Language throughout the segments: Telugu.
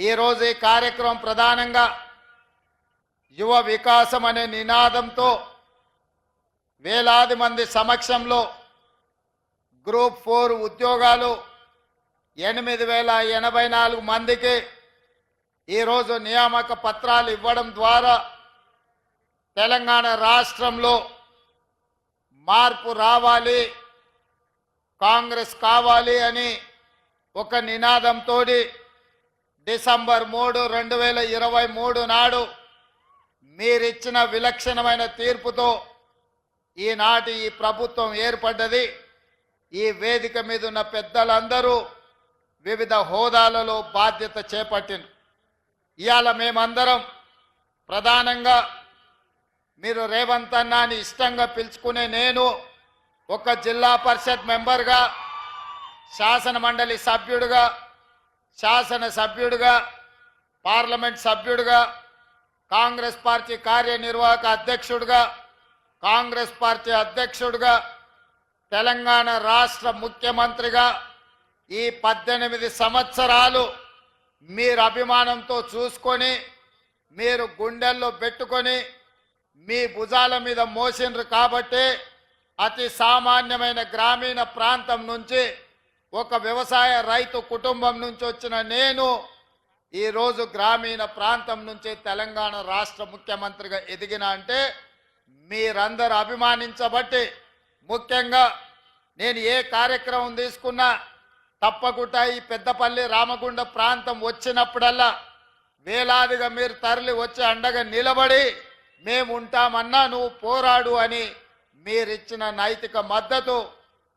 ఈరోజు ఈ కార్యక్రమం ప్రధానంగా యువ వికాసం అనే నినాదంతో వేలాది మంది సమక్షంలో గ్రూప్ 4 ఉద్యోగాలు 8084 మందికి ఈరోజు నియామక పత్రాలు ఇవ్వడం ద్వారా తెలంగాణ రాష్ట్రంలో మార్పు రావాలి, కాంగ్రెస్ కావాలి అని ఒక నినాదంతో డిసెంబర్ 3, 2023 నాడు మీరిచ్చిన విలక్షణమైన తీర్పుతో ఈనాటి ఈ ప్రభుత్వం ఏర్పడ్డది. ఈ వేదిక మీద ఉన్న పెద్దలందరూ వివిధ హోదాలలో బాధ్యత చేపట్టిన ఇవాళ మేమందరం ప్రధానంగా మీరు రేవంత్ అన్న అని ఇష్టంగా పిలుచుకునే నేను ఒక జిల్లా పరిషత్ మెంబర్గా, శాసన మండలి సభ్యుడిగా, శాసన సభ్యుడిగా, పార్లమెంట్ సభ్యుడిగా, కాంగ్రెస్ పార్టీ కార్యనిర్వాహక అధ్యక్షుడిగా, కాంగ్రెస్ పార్టీ అధ్యక్షుడిగా, తెలంగాణ రాష్ట్ర ముఖ్యమంత్రిగా ఈ 18 సంవత్సరాలు మీరు అభిమానంతో చూసుకొని, మీరు గుండెల్లో పెట్టుకొని, మీ భుజాల మీద మోసిండ్రు కాబట్టి అతి సామాన్యమైన గ్రామీణ ప్రాంతం నుంచి ఒక వ్యవసాయ రైతు కుటుంబం నుంచి వచ్చిన నేను ఈరోజు గ్రామీణ ప్రాంతం నుంచి తెలంగాణ రాష్ట్ర ముఖ్యమంత్రిగా ఎదిగిన అంటే మీరందరూ అభిమానించబట్టి, ముఖ్యంగా నేను ఏ కార్యక్రమం తీసుకున్నా తప్పకుండా ఈ పెద్దపల్లి రామగుండ ప్రాంతం వచ్చినప్పుడల్లా వేలాదిగా మీరు తరలి వచ్చి అండగా నిలబడి మేము ఉంటామన్నా నువ్వు పోరాడు అని మీరిచ్చిన నైతిక మద్దతు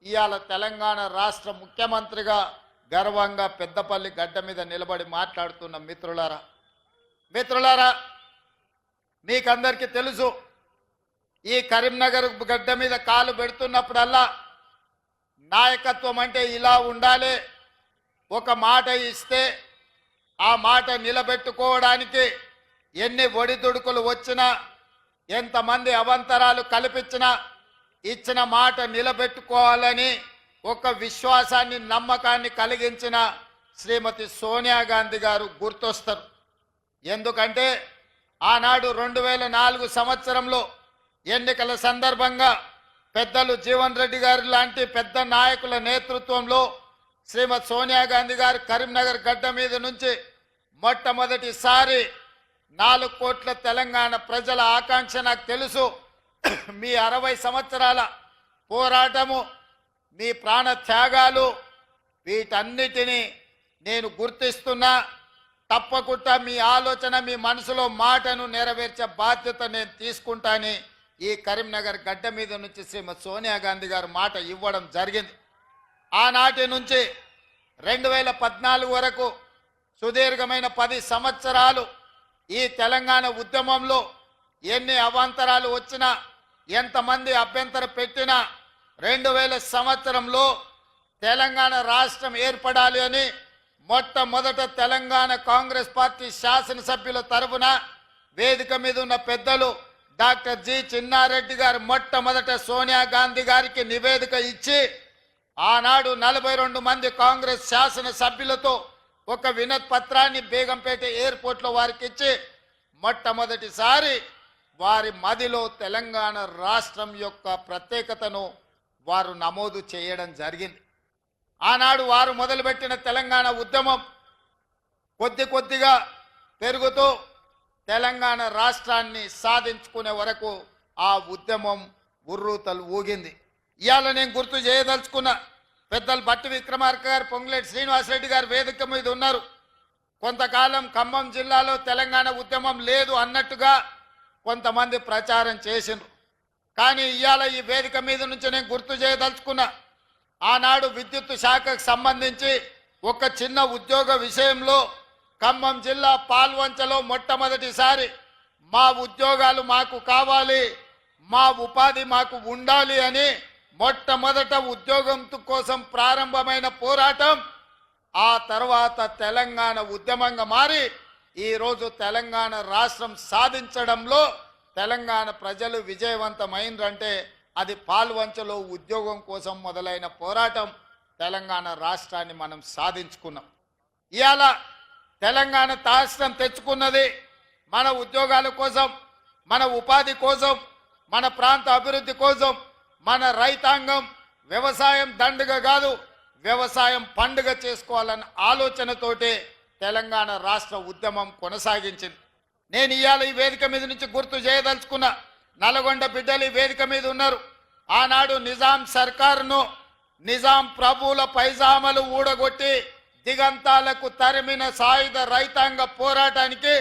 ఇవాళ తెలంగాణ రాష్ట్ర ముఖ్యమంత్రిగా గర్వంగా పెద్దపల్లి గడ్డ మీద నిలబడి మాట్లాడుతున్న మిత్రులారా మీకందరికీ తెలుసు, ఈ కరీంనగర్ గడ్డ మీద కాలు పెడుతున్నప్పుడల్లా నాయకత్వం అంటే ఇలా ఉండాలి, ఒక మాట ఇస్తే ఆ మాట నిలబెట్టుకోవడానికి ఎన్ని ఒడిదుడుకులు వచ్చినా, ఎంతమంది అవంతరాలు కల్పించినా ఇచ్చిన మాట నిలబెట్టుకోవాలని ఒక విశ్వాసాన్ని, నమ్మకాన్ని కలిగించిన శ్రీమతి సోనియా గాంధీ గారు గుర్తొస్తారు. ఎందుకంటే ఆనాడు 2004 సంవత్సరంలో ఎన్నికల సందర్భంగా పెద్దలు జీవన్ రెడ్డి గారు లాంటి పెద్ద నాయకుల నేతృత్వంలో శ్రీమతి సోనియా గాంధీ గారు కరీంనగర్ గడ్డ మీద నుంచి మొట్టమొదటిసారి 4 కోట్ల తెలంగాణ ప్రజల ఆకాంక్ష నాకు తెలుసు. మీ 60 సంవత్సరాల పోరాటము, మీ ప్రాణ త్యాగాలు, వీటన్నిటినీ నేను గుర్తిస్తున్నా. తప్పకుండా మీ ఆలోచన, మీ మనసులో మాటను నెరవేర్చే బాధ్యత నేను తీసుకుంటానని ఈ కరీంనగర్ గడ్డ మీద నుంచి శ్రీమతి సోనియా గాంధీ గారు మాట ఇవ్వడం జరిగింది. ఆనాటి నుంచి 2014 వరకు సుదీర్ఘమైన 10 సంవత్సరాలు ఈ తెలంగాణ ఉద్యమంలో ఎన్ని అవాంతరాలు వచ్చినా, ఎంతమంది అభ్యంతరం పెట్టినా 2000 సంవత్సరంలో తెలంగాణ రాష్ట్రం ఏర్పడాలి అని మొట్టమొదట తెలంగాణ కాంగ్రెస్ పార్టీ శాసనసభ్యుల తరఫున వేదిక మీద ఉన్న పెద్దలు డాక్టర్ జి చిన్నారెడ్డి గారు మొట్టమొదట సోనియా గాంధీ గారికి నివేదిక ఇచ్చి ఆనాడు 42 మంది కాంగ్రెస్ శాసనసభ్యులతో ఒక వినతి పత్రాన్ని బేగంపేట ఎయిర్పోర్ట్లో వారికి ఇచ్చి మొట్టమొదటిసారి వారి మదిలో తెలంగాణ రాష్ట్రం యొక్క ప్రత్యేకతను వారు నమోదు చేయడం జరిగింది. ఆనాడు వారు మొదలుపెట్టిన తెలంగాణ ఉద్యమం కొద్దిగా పెరుగుతూ తెలంగాణ రాష్ట్రాన్ని సాధించుకునే వరకు ఆ ఉద్యమం ఉర్రూతలు ఊగింది. ఇవాళ నేను గుర్తు చేయదలుచుకున్న పెద్దలు బట్టి విక్రమార్క గారు, పొంగులేటి శ్రీనివాసరెడ్డి గారు వేదిక మీద ఉన్నారు. కొంతకాలం ఖమ్మం జిల్లాలో తెలంగాణ ఉద్యమం లేదు అన్నట్టుగా కొంతమంది ప్రచారం చేసిండ్రు. కానీ ఇవాళ ఈ వేదిక మీద నుంచి నేను గుర్తు చేయదలుచుకున్నా, ఆనాడు విద్యుత్ శాఖకు సంబంధించి ఒక చిన్న ఉద్యోగ విషయంలో ఖమ్మం జిల్లా పాల్వంచలో మొట్టమొదటిసారి మా ఉద్యోగాలు మాకు కావాలి, మా ఉపాధి మాకు ఉండాలి అని మొట్టమొదట ఉద్యోగం కోసం ప్రారంభమైన పోరాటం ఆ తర్వాత తెలంగాణ ఉద్యమంగా మారి ఈరోజు తెలంగాణ రాష్ట్రం సాధించడంలో తెలంగాణ ప్రజలు విజయవంతమైందంటే అది పాల్వంచలో ఉద్యోగం కోసం మొదలైన పోరాటం తెలంగాణ రాష్ట్రాన్ని మనం సాధించుకున్నాం. ఇవాళ తెలంగాణ రాష్ట్రం తెచ్చుకున్నది మన ఉద్యోగాల కోసం, మన ఉపాధి కోసం, మన ప్రాంత అభివృద్ధి కోసం. మన రైతాంగం వ్యవసాయం దండుగ కాదు, వ్యవసాయం పండుగ చేసుకోవాలన్న ఆలోచనతోటే తెలంగాణ రాష్ట్ర ఉద్యమం కొనసాగించింది. నేను ఇవాళ ఈ వేదిక మీద నుంచి గుర్తు చేయదలుచుకున్న నల్గొండ బిడ్డలు ఈ వేదిక మీద ఉన్నారు. ఆనాడు నిజాం సర్కారును, నిజాం ప్రభువుల పైజామలు ఊడగొట్టి దిగంతాలకు తరిమిన సాయుధ రైతాంగ పోరాటానికి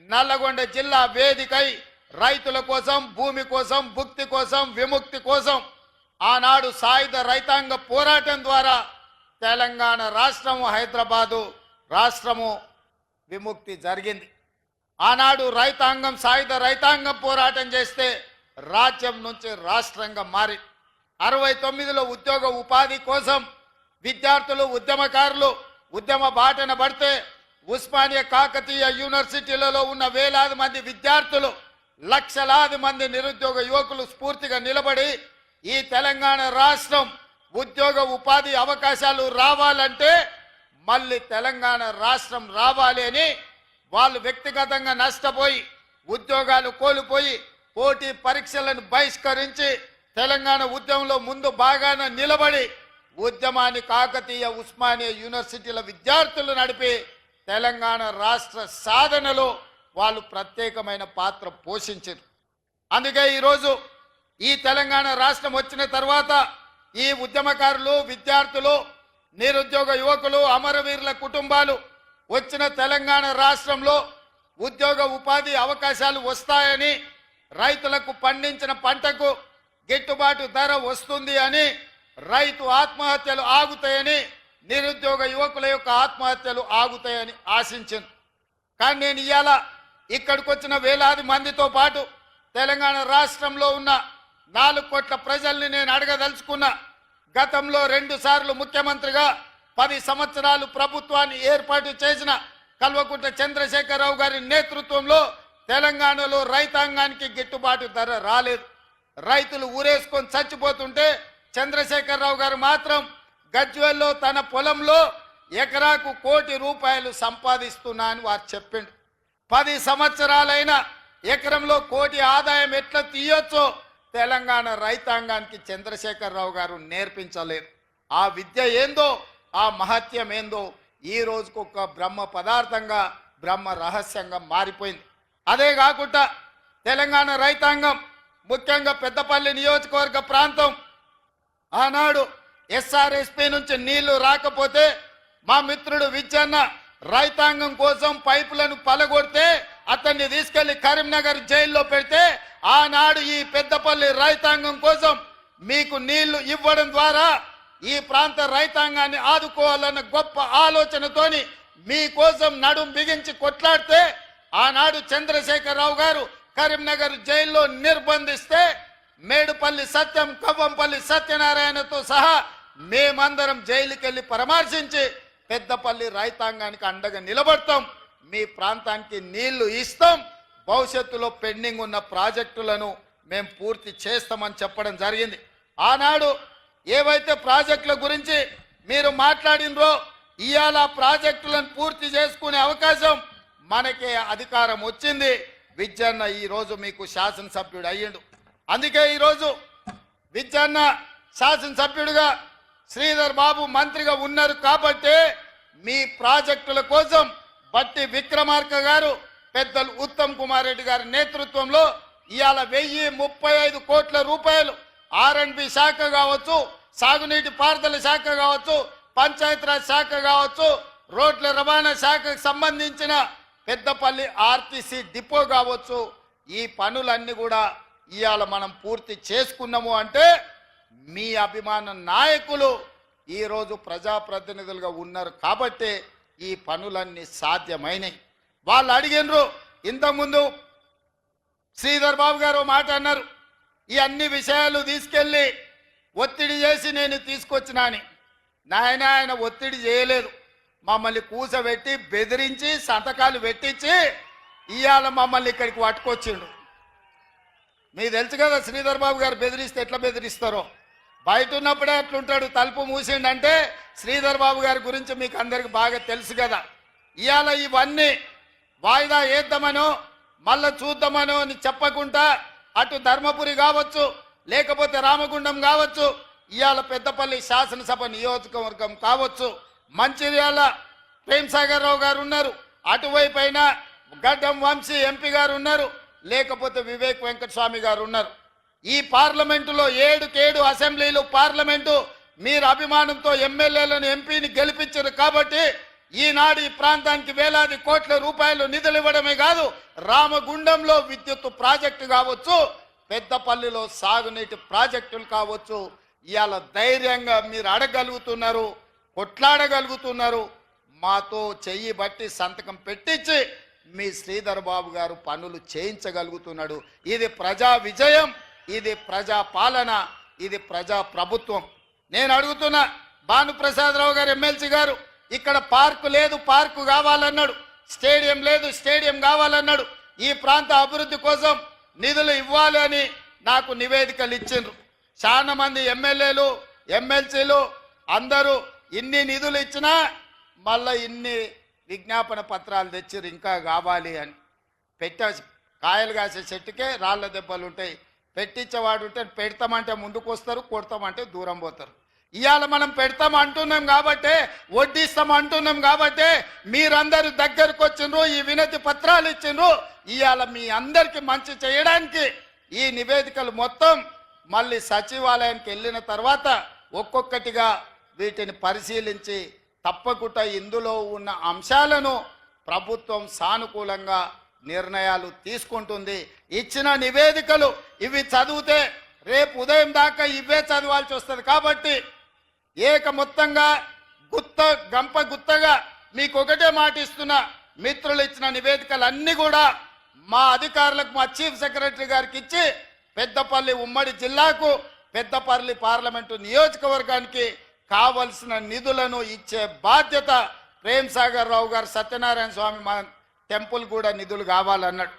నల్లగొండ జిల్లా వేదికై రైతుల కోసం, భూమి కోసం, భుక్తి కోసం, విముక్తి కోసం ఆనాడు సాయుధ రైతాంగ పోరాటం ద్వారా తెలంగాణ రాష్ట్రము, హైదరాబాదు రాష్ట్రము విముక్తి జరిగింది. ఆనాడు రైతాంగం, సాయుధ రైతాంగం పోరాటం చేస్తే రాజ్యం నుంచి రాష్ట్రంగా మారి 69లో ఉద్యోగ ఉపాధి కోసం విద్యార్థులు, ఉద్యమకారులు ఉద్యమ బాటన పడితే ఉస్మానియా కాకతీయ యూనివర్సిటీలలో ఉన్న వేలాది మంది విద్యార్థులు, లక్షలాది మంది నిరుద్యోగ యువకులు స్ఫూర్తిగా నిలబడి ఈ తెలంగాణ రాష్ట్రం ఉద్యోగ ఉపాధి అవకాశాలు రావాలంటే మళ్ళీ తెలంగాణ రాష్ట్రం రావాలి అని వాళ్ళు వ్యక్తిగతంగా నష్టపోయి, ఉద్యోగాలు కోల్పోయి, పోటీ పరీక్షలను బహిష్కరించి తెలంగాణ ఉద్యమంలో ముందు బాగాన నిలబడి ఉద్యమాన్ని కాకతీయ, ఉస్మానియా యూనివర్సిటీల విద్యార్థులు నడిపి తెలంగాణ రాష్ట్ర సాధనలో వాళ్ళు ప్రత్యేకమైన పాత్ర పోషించారు. అందుకే ఈరోజు ఈ తెలంగాణ రాష్ట్రం వచ్చిన తర్వాత ఈ ఉద్యమకారులు, విద్యార్థులు, నిరుద్యోగ యువకులు, అమరవీరుల కుటుంబాలు వచ్చిన తెలంగాణ రాష్ట్రంలో ఉద్యోగ ఉపాధి అవకాశాలు వస్తాయని, రైతులకు పండించిన పంటకు గిట్టుబాటు ధర వస్తుంది అని, రైతు ఆత్మహత్యలు ఆగుతాయని, నిరుద్యోగ యువకుల యొక్క ఆత్మహత్యలు ఆగుతాయని ఆశించాను. కానీ నేను ఇవాళ ఇక్కడికి వచ్చిన వేలాది మందితో పాటు తెలంగాణ రాష్ట్రంలో ఉన్న 4 కోట్ల ప్రజల్ని నేను అడగదలుచుకున్నా. గతంలో 2 సార్లు ముఖ్యమంత్రిగా 10 సంవత్సరాలు ప్రభుత్వాన్ని ఏర్పాటు చేసిన కల్వకుంట్ల చంద్రశేఖరరావు గారి నేతృత్వంలో తెలంగాణలో రైతాంగానికి గిట్టుబాటు ధర రాలేదు. రైతులు ఊరేసుకొని చచ్చిపోతుంటే చంద్రశేఖరరావు గారు మాత్రం గజ్వేల్లో తన పొలంలో ఎకరాకు ₹1 కోటి సంపాదిస్తున్నా అని వారు చెప్పిండు. 10 సంవత్సరాలైన ఎకరంలో ₹1 కోటి ఆదాయం ఎట్లా తీయొచ్చో తెలంగాణ రైతాంగానికి చంద్రశేఖరరావు గారు నేర్పించలేదు. ఆ విద్య ఏందో, ఆ మహత్యం ఏందో ఈ రోజుకు ఒక బ్రహ్మ పదార్థంగా, బ్రహ్మ రహస్యంగా మారిపోయింది. అదే కాకుండా తెలంగాణ రైతాంగం, ముఖ్యంగా పెద్దపల్లి నియోజకవర్గ ప్రాంతం, ఆనాడు ఎస్ఆర్ఎస్పీ నుంచి నీళ్లు రాకపోతే మా మిత్రుడు విజ్జన్న రైతాంగం కోసం పైపులను పలగొడితే అతన్ని తీసుకెళ్లి కరీంనగర్ జైల్లో పెడితే ఆనాడు ఈ పెద్దపల్లి రైతాంగం కోసం మీకు నీళ్లు ఇవ్వడం ద్వారా ఈ ప్రాంత రైతాంగాన్ని ఆదుకోవాలన్న గొప్ప ఆలోచనతోని మీకోసం నడుం బిగించి కొట్లాడితే ఆనాడు చంద్రశేఖరరావు గారు కరీంనగర్ జైల్లో నిర్బంధిస్తే మేడుపల్లి సత్యం, కవ్వంపల్లి సత్యనారాయణతో సహా మేమందరం జైలుకి వెళ్ళి పరామర్శించి పెద్దపల్లి రైతాంగానికి అండగా నిలబడతాం, మీ ప్రాంతానికి నీళ్లు ఇస్తాం, భవిష్యత్తులో పెండింగ్ ఉన్న ప్రాజెక్టులను మేము పూర్తి చేస్తామని చెప్పడం జరిగింది. ఆనాడు ఏవైతే ప్రాజెక్టుల గురించి మీరు మాట్లాడినరో ఇవాళ ప్రాజెక్టులను పూర్తి చేసుకునే అవకాశం మనకే అధికారం వచ్చింది. విజ్జన్న ఈరోజు మీకు శాసనసభ్యుడు అయ్యిండు. అందుకే ఈరోజు విజ్జన్న శాసనసభ్యుడిగా, శ్రీధర్ బాబు మంత్రిగా ఉన్నారు కాబట్టి మీ ప్రాజెక్టుల కోసం బట్టి విక్రమార్క గారు, పెద్దలు ఉత్తమ్ కుమార్ రెడ్డి గారి నేతృత్వంలో ఇవాళ ₹1035 కోట్ల R&B శాఖ కావచ్చు, సాగునీటి పారుదల శాఖ కావచ్చు, పంచాయతీరాజ్ శాఖ కావచ్చు, రోడ్ల రవాణా శాఖకు సంబంధించిన పెద్దపల్లి ఆర్టీసీ డిపో కావచ్చు, ఈ పనులన్నీ కూడా ఇవాళ మనం పూర్తి చేసుకున్నాము అంటే మీ అభిమాన నాయకులు ఈరోజు ప్రజాప్రతినిధులుగా ఉన్నారు కాబట్టి ఈ పనులన్నీ సాధ్యమైనవి. వాళ్ళు అడిగినరు, ఇంతకుముందు శ్రీధర్ బాబు గారు మాట అన్నారు, ఈ అన్ని విషయాలు తీసుకెళ్ళి ఒత్తిడి చేసి నేను తీసుకొచ్చినా అని. ఆయన ఒత్తిడి చేయలేదు, మమ్మల్ని కూసబెట్టి బెదిరించి సంతకాలు పెట్టించి ఇవాళ మమ్మల్ని ఇక్కడికి పట్టుకొచ్చిండు. మీకు తెలుసు కదా శ్రీధర్ బాబు గారు బెదిరిస్తే ఎట్లా బెదిరిస్తారో. బయట ఉన్నప్పుడే అట్లుంటాడు, తలుపు మూసిండంటే శ్రీధర్ బాబు గారి గురించి మీకు అందరికి బాగా తెలుసు కదా. ఇవాళ ఇవన్నీ వాయిదా వేద్దామనో మళ్ళా చూద్దామనో అని చెప్పకుండా అటు ధర్మపురి కావచ్చు, లేకపోతే రామగుండం కావచ్చు, ఇవాళ పెద్దపల్లి శాసనసభ నియోజకవర్గం కావచ్చు, మంచిర్యాల ప్రేమ్సాగర్ రావు గారు ఉన్నారు, అటువైపు అయినా గడ్డం వంశీ ఎంపీ గారు ఉన్నారు, లేకపోతే వివేక్ వెంకటస్వామి గారు ఉన్నారు. ఈ పార్లమెంటులో 7 అసెంబ్లీలు పార్లమెంటు మీరు అభిమానంతో ఎమ్మెల్యేలను ఎంపీని గెలిపించారు కాబట్టి ఈనాడు ఈ ప్రాంతానికి వేలాది కోట్ల రూపాయలు నిధులు ఇవ్వడమే కాదు, రామగుండంలో విద్యుత్ ప్రాజెక్టు కావచ్చు, పెద్దపల్లిలో సాగునీటి ప్రాజెక్టులు కావచ్చు, ఇవాళ ధైర్యంగా మీరు అడగలుగుతున్నారు, కొట్లాడగలుగుతున్నారు. మాతో చెయ్యి బట్టి సంతకం పెట్టించి మీ శ్రీధర్ బాబు గారు పనులు చేయించగలుగుతున్నాడు. ఇది ప్రజా విజయం, ఇది ప్రజా పాలన, ఇది ప్రజా ప్రభుత్వం. నేను అడుగుతున్నా భానుప్రసాదరావు గారు ఎమ్మెల్సీ గారు, ఇక్కడ పార్కు లేదు, పార్కు కావాలన్నాడు, స్టేడియం లేదు, స్టేడియం కావాలన్నాడు. ఈ ప్రాంత అభివృద్ధి కోసం నిధులు ఇవ్వాలి అని నాకు నివేదికలు ఇచ్చిండ్రు. చాలా మంది ఎమ్మెల్యేలు ఎమ్మెల్సీలు అందరూ ఇన్ని నిధులు ఇచ్చినా మళ్ళీ ఇన్ని విజ్ఞాపన పత్రాలు తెచ్చిర్రు ఇంకా కావాలి అని. కాయలు కాసే చెట్టుకే రాళ్ల దెబ్బలు ఉంటాయి. పెట్టించేవాడు ఉంటే పెడతామంటే ముందుకు వస్తారు, కొడతామంటే దూరం పోతారు. ఇవాళ మనం పెడతాం అంటున్నాం కాబట్టి, వడ్డిస్తాం అంటున్నాం కాబట్టి మీరందరూ దగ్గరకు వచ్చిండ్రు, ఈ వినతి పత్రాలు ఇచ్చిండ్రు. ఇవాళ మీ అందరికి మంచి చేయడానికి ఈ నివేదికలు మొత్తం మళ్ళీ సచివాలయానికి వెళ్ళిన తర్వాత ఒక్కొక్కటిగా వీటిని పరిశీలించి తప్పకుండా ఇందులో ఉన్న అంశాలను ప్రభుత్వం సానుకూలంగా నిర్ణయాలు తీసుకుంటుంది. ఇచ్చిన నివేదికలు ఇవి చదివితే రేపు ఉదయం దాకా ఇవే చదవాల్సి వస్తుంది కాబట్టి మొత్తంగా గంప గుత్తగా మీకు ఒకటే మాట ఇస్తున్నా, మిత్రులు ఇచ్చిన నివేదికలన్నీ కూడా మా అధికారులకు, మా చీఫ్ సెక్రటరీ గారికి ఇచ్చి పెద్దపల్లి ఉమ్మడి జిల్లాకు, పెద్దపల్లి పార్లమెంటు నియోజకవర్గానికి కావలసిన నిధులను ఇచ్చే బాధ్యత ప్రేమ్సాగర్ రావు గారు, సత్యనారాయణ స్వామి మా టెంపుల్ కూడా నిధులు కావాలన్నాడు.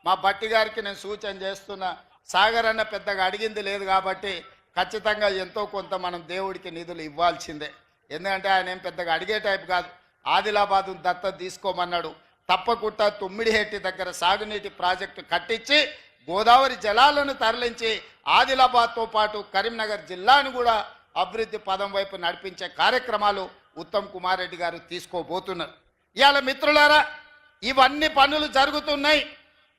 మా బట్టి గారికి నేను సూచన చేస్తున్నా, సాగర్ అన్న పెద్దగా అడిగింది లేదు కాబట్టి ఖచ్చితంగా ఎంతో కొంత మనం దేవుడికి నిధులు ఇవ్వాల్సిందే. ఎందుకంటే ఆయన ఏం పెద్దగా అడిగే టైప్ కాదు. ఆదిలాబాద్ దత్తత తీసుకోమన్నాడు, తప్పకుండా తుమ్మిడిహెట్టి దగ్గర సాగునీటి ప్రాజెక్టు కట్టించి గోదావరి జలాలను తరలించి ఆదిలాబాద్తో పాటు కరీంనగర్ జిల్లాను కూడా అభివృద్ధి పదం వైపు నడిపించే కార్యక్రమాలు ఉత్తమ్ కుమార్ రెడ్డి గారు తీసుకోబోతున్నారు. ఇవాళ మిత్రులారా, ఇవన్నీ పనులు జరుగుతున్నాయి.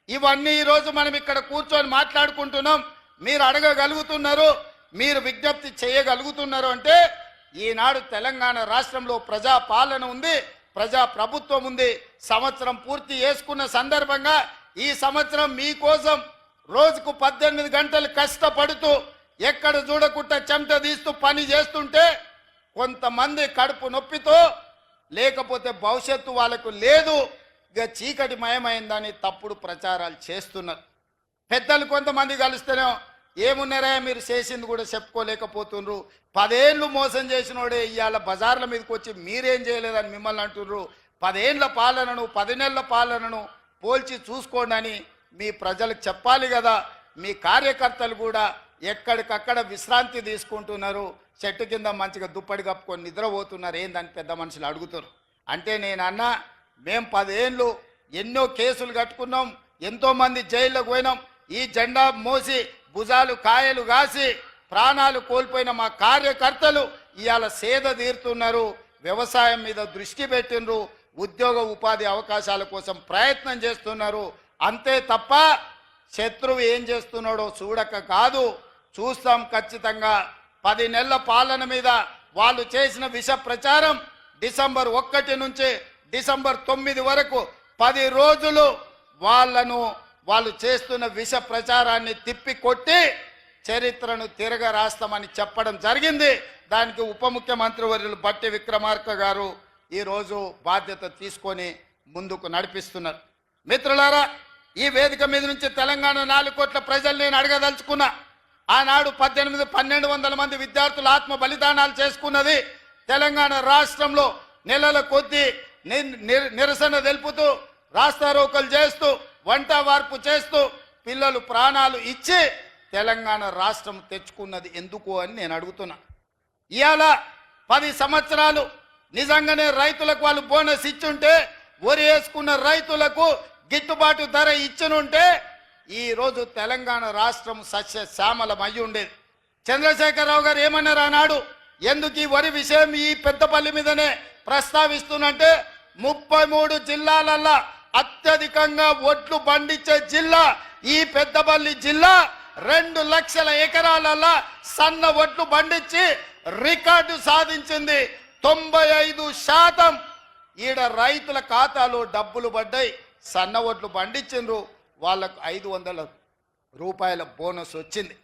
ఇవన్నీ ఈరోజు మనం ఇక్కడ కూర్చొని మాట్లాడుకుంటున్నాం. మీరు అడగగలుగుతున్నారు, మీరు విజ్ఞప్తి చేయగలుగుతున్నారు అంటే ఈనాడు తెలంగాణ రాష్ట్రంలో ప్రజా పాలన ఉంది, ప్రజా ప్రభుత్వం ఉంది. సంవత్సరం పూర్తి చేసుకున్న సందర్భంగా ఈ సంవత్సరం మీకోసం రోజుకు 18 గంటలు కష్టపడుతూ ఎక్కడ చూడకుండా చెమట తీస్తూ పని చేస్తుంటే కొంతమంది కడుపు నొప్పితో, లేకపోతే భవిష్యత్తు వాళ్ళకు లేదు, ఇక చీకటి మయమైందని తప్పుడు ప్రచారాలు చేస్తున్నారు. పెద్దలు కొంతమంది కలిస్తేనే ఏమున్నారా మీరు చేసింది కూడా చెప్పుకోలేకపోతుండ్రు. 10 ఏళ్ళు మోసం చేసినోడే ఇవాళ బజార్ల మీదకి వచ్చి మీరేం చేయలేదని మిమ్మల్ని అంటున్నారు. 10 ఏళ్ళ పాలనను 10 నెలల పాలనను పోల్చి చూసుకోండి అని మీ ప్రజలకు చెప్పాలి కదా. మీ కార్యకర్తలు కూడా ఎక్కడికక్కడ విశ్రాంతి తీసుకుంటున్నారు, చెట్టు కింద మంచిగా దుప్పటి కప్పుకొని నిద్రపోతున్నారు. ఏందని పెద్ద మనుషులు అడుగుతారు. అంటే నేను అన్నా, మేము 10 ఏళ్ళు ఎన్నో కేసులు కట్టుకున్నాం, ఎంతోమంది జైల్లోకి పోయినాం. ఈ జెండా మోసి భుజాలు కాయలు కాసి ప్రాణాలు కోల్పోయిన మా కార్యకర్తలు ఇవాళ సేద తీరుతున్నారు, వ్యవసాయం మీద దృష్టి పెట్టినరు, ఉద్యోగ ఉపాధి అవకాశాల కోసం ప్రయత్నం చేస్తున్నారు. అంతే తప్ప శత్రువు ఏం చేస్తున్నాడో చూడక కాదు, చూస్తాం ఖచ్చితంగా. 10 నెలల పాలన మీద వాళ్ళు చేసిన విష ప్రచారం డిసెంబర్ 1 నుంచి డిసెంబర్ 9 వరకు 10 రోజులు వాళ్ళు చేస్తున్న విష ప్రచారాన్ని తిప్పి కొట్టి చరిత్రను తిరగ రాస్తామని చెప్పడం జరిగింది. దానికి ఉప ముఖ్యమంత్రి వర్యులు బట్టి విక్రమార్క గారు ఈరోజు బాధ్యత తీసుకొని ముందుకు నడిపిస్తున్నారు. మిత్రులారా, ఈ వేదిక మీద నుంచి తెలంగాణ 4 కోట్ల ప్రజలు నేను అడగదలుచుకున్నా. ఆనాడు 1200 మంది విద్యార్థులు ఆత్మ బలిదానాలు చేసుకున్నది తెలంగాణ రాష్ట్రంలో. నెలల కొద్దీ నిరసన తెలుపుతూ, రాస్తారోకలు చేస్తూ, వంట వార్పు చేస్తూ పిల్లలు ప్రాణాలు ఇచ్చి తెలంగాణ రాష్ట్రం తెచ్చుకున్నది ఎందుకు అని నేను అడుగుతున్నా. ఇవాళ 10 సంవత్సరాలు నిజంగానే రైతులకు వాళ్ళు బోనస్ ఇచ్చుంటే వరి వేసుకున్న రైతులకు గిట్టుబాటు ధర ఇచ్చినుంటే ఈ రోజు తెలంగాణ రాష్ట్రం సస్యశ్యామలం అయి ఉండేది. చంద్రశేఖరరావు గారు ఏమన్నారు ఆనాడు, ఎందుకు ఈ వరి విషయం ఈ పెద్దపల్లి మీదనే ప్రస్తావిస్తున్నంటే 33 జిల్లాలల్లో అత్యధికంగా ఒడ్లు పండించే జిల్లా ఈ పెద్దపల్లి జిల్లా. 2 లక్షల ఎకరాలలో సన్న ఒడ్లు పండించి రికార్డు సాధించింది. 95% ఈడ రైతుల ఖాతాలో డబ్బులు పడ్డాయి. సన్న ఒడ్లు పండించిండ్రు, వాళ్ళకు 500 రూపాయల బోనస్ వచ్చింది.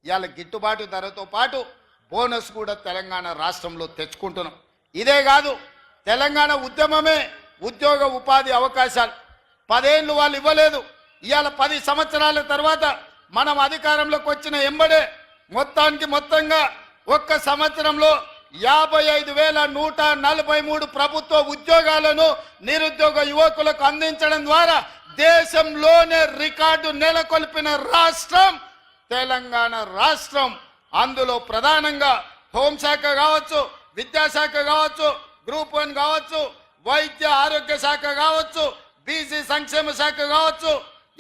ఇవాళ గిట్టుబాటు ధరతో పాటు బోనస్ కూడా తెలంగాణ రాష్ట్రంలో తెచ్చుకుంటున్నాం. ఇదే కాదు, తెలంగాణ ఉద్యమమే ఉద్యోగ ఉపాధి అవకాశాలు 10 ఏళ్ళు వాళ్ళు ఇవ్వలేదు. ఇవాళ 10 సంవత్సరాల తర్వాత మనం అధికారంలోకి వచ్చిన ఎంబడే మొత్తంగా ఒక్క సంవత్సరంలో 55,143 ప్రభుత్వ ఉద్యోగాలను నిరుద్యోగ యువకులకు అందించడం ద్వారా దేశంలోనే రికార్డు నెలకొల్పిన రాష్ట్రం తెలంగాణ రాష్ట్రం. అందులో ప్రధానంగా హోంశాఖ కావచ్చు, విద్యాశాఖ కావచ్చు, గ్రూప్ 1 కావచ్చు, వైద్య ఆరోగ్య శాఖ కావచ్చు, బీసీ సంక్షేమ శాఖ కావచ్చు,